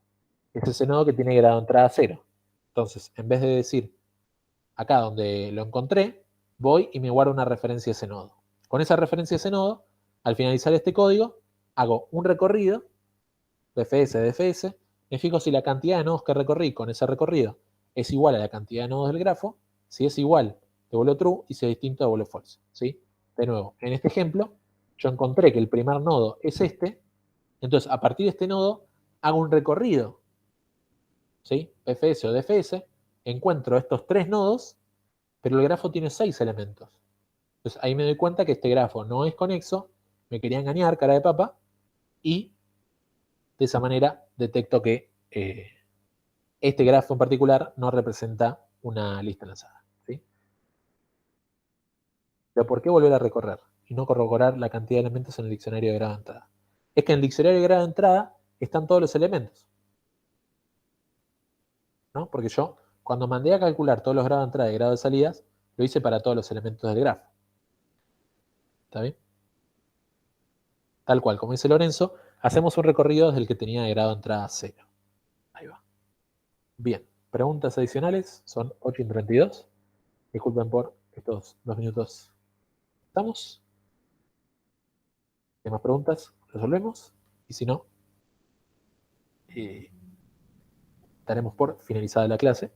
Es ese nodo que tiene grado de entrada 0. Entonces, en vez de decir acá donde lo encontré, voy y me guardo una referencia a ese nodo. Con esa referencia a ese nodo, al finalizar este código, hago un recorrido, DFS, DFS, me fijo si la cantidad de nodos que recorrí con ese recorrido es igual a la cantidad de nodos del grafo. Si es igual, devuelvo true, y si es distinto, devuelvo false, ¿sí? De nuevo, en este ejemplo, yo encontré que el primer nodo es este, entonces a partir de este nodo hago un recorrido, ¿sí? PFS o DFS, encuentro estos 3 nodos, pero el grafo tiene 6 elementos. Entonces ahí me doy cuenta que este grafo no es conexo, me quería engañar, cara de papa, y de esa manera detecto que este grafo en particular no representa una lista enlazada, ¿sí? Pero ¿por qué volver a recorrer y no corroborar la cantidad de elementos en el diccionario de grado de entrada? Es que en el diccionario de grado de entrada están todos los elementos, ¿no? Porque yo, cuando mandé a calcular todos los grados de entrada y grados de salidas, lo hice para todos los elementos del grafo. ¿Está bien? Tal cual, como dice Lorenzo, hacemos un recorrido desde el que tenía de grado de entrada 0. Ahí va. Bien, preguntas adicionales, son 8:32. Disculpen por estos 2 minutos. ¿Estamos? ¿Hay más preguntas? ¿Resolvemos? Y si no, daremos por finalizada la clase.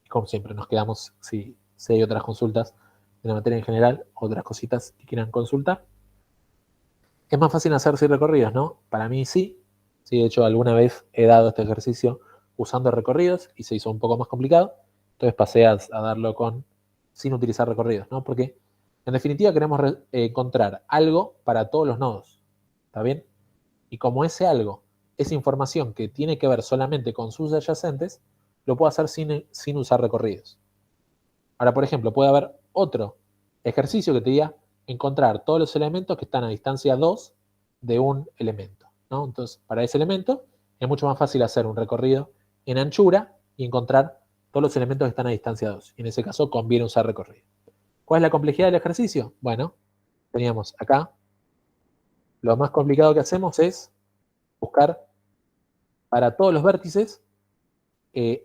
Como siempre, nos quedamos si hay otras consultas de la materia en general, otras cositas que quieran consultar. Es más fácil hacer sin recorridos, ¿no? Para mí sí. Sí, de hecho, alguna vez he dado este ejercicio usando recorridos y se hizo un poco más complicado. Entonces pasé a darlo sin utilizar recorridos, ¿no? Porque en definitiva queremos encontrar algo para todos los nodos. ¿Está bien? Y como ese algo es información que tiene que ver solamente con sus adyacentes, lo puedo hacer sin usar recorridos. Ahora, por ejemplo, puede haber otro ejercicio que te diga encontrar todos los elementos que están a distancia 2 de un elemento, ¿no? Entonces, para ese elemento es mucho más fácil hacer un recorrido en anchura y encontrar todos los elementos que están a distancia 2. Y en ese caso conviene usar recorrido. ¿Cuál es la complejidad del ejercicio? Bueno, teníamos acá, lo más complicado que hacemos es buscar para todos los vértices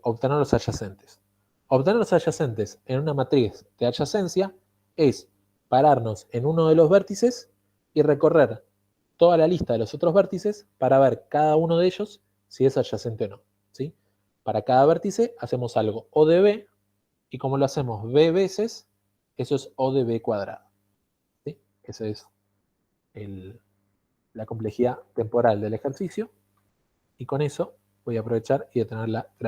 obtener los adyacentes. Obtener los adyacentes en una matriz de adyacencia es pararnos en uno de los vértices y recorrer toda la lista de los otros vértices para ver cada uno de ellos si es adyacente o no, ¿sí? Para cada vértice hacemos algo O de B, y como lo hacemos B veces, eso es O de B cuadrado, ¿sí? Esa es la complejidad temporal del ejercicio, y con eso voy a aprovechar y detener la grabación.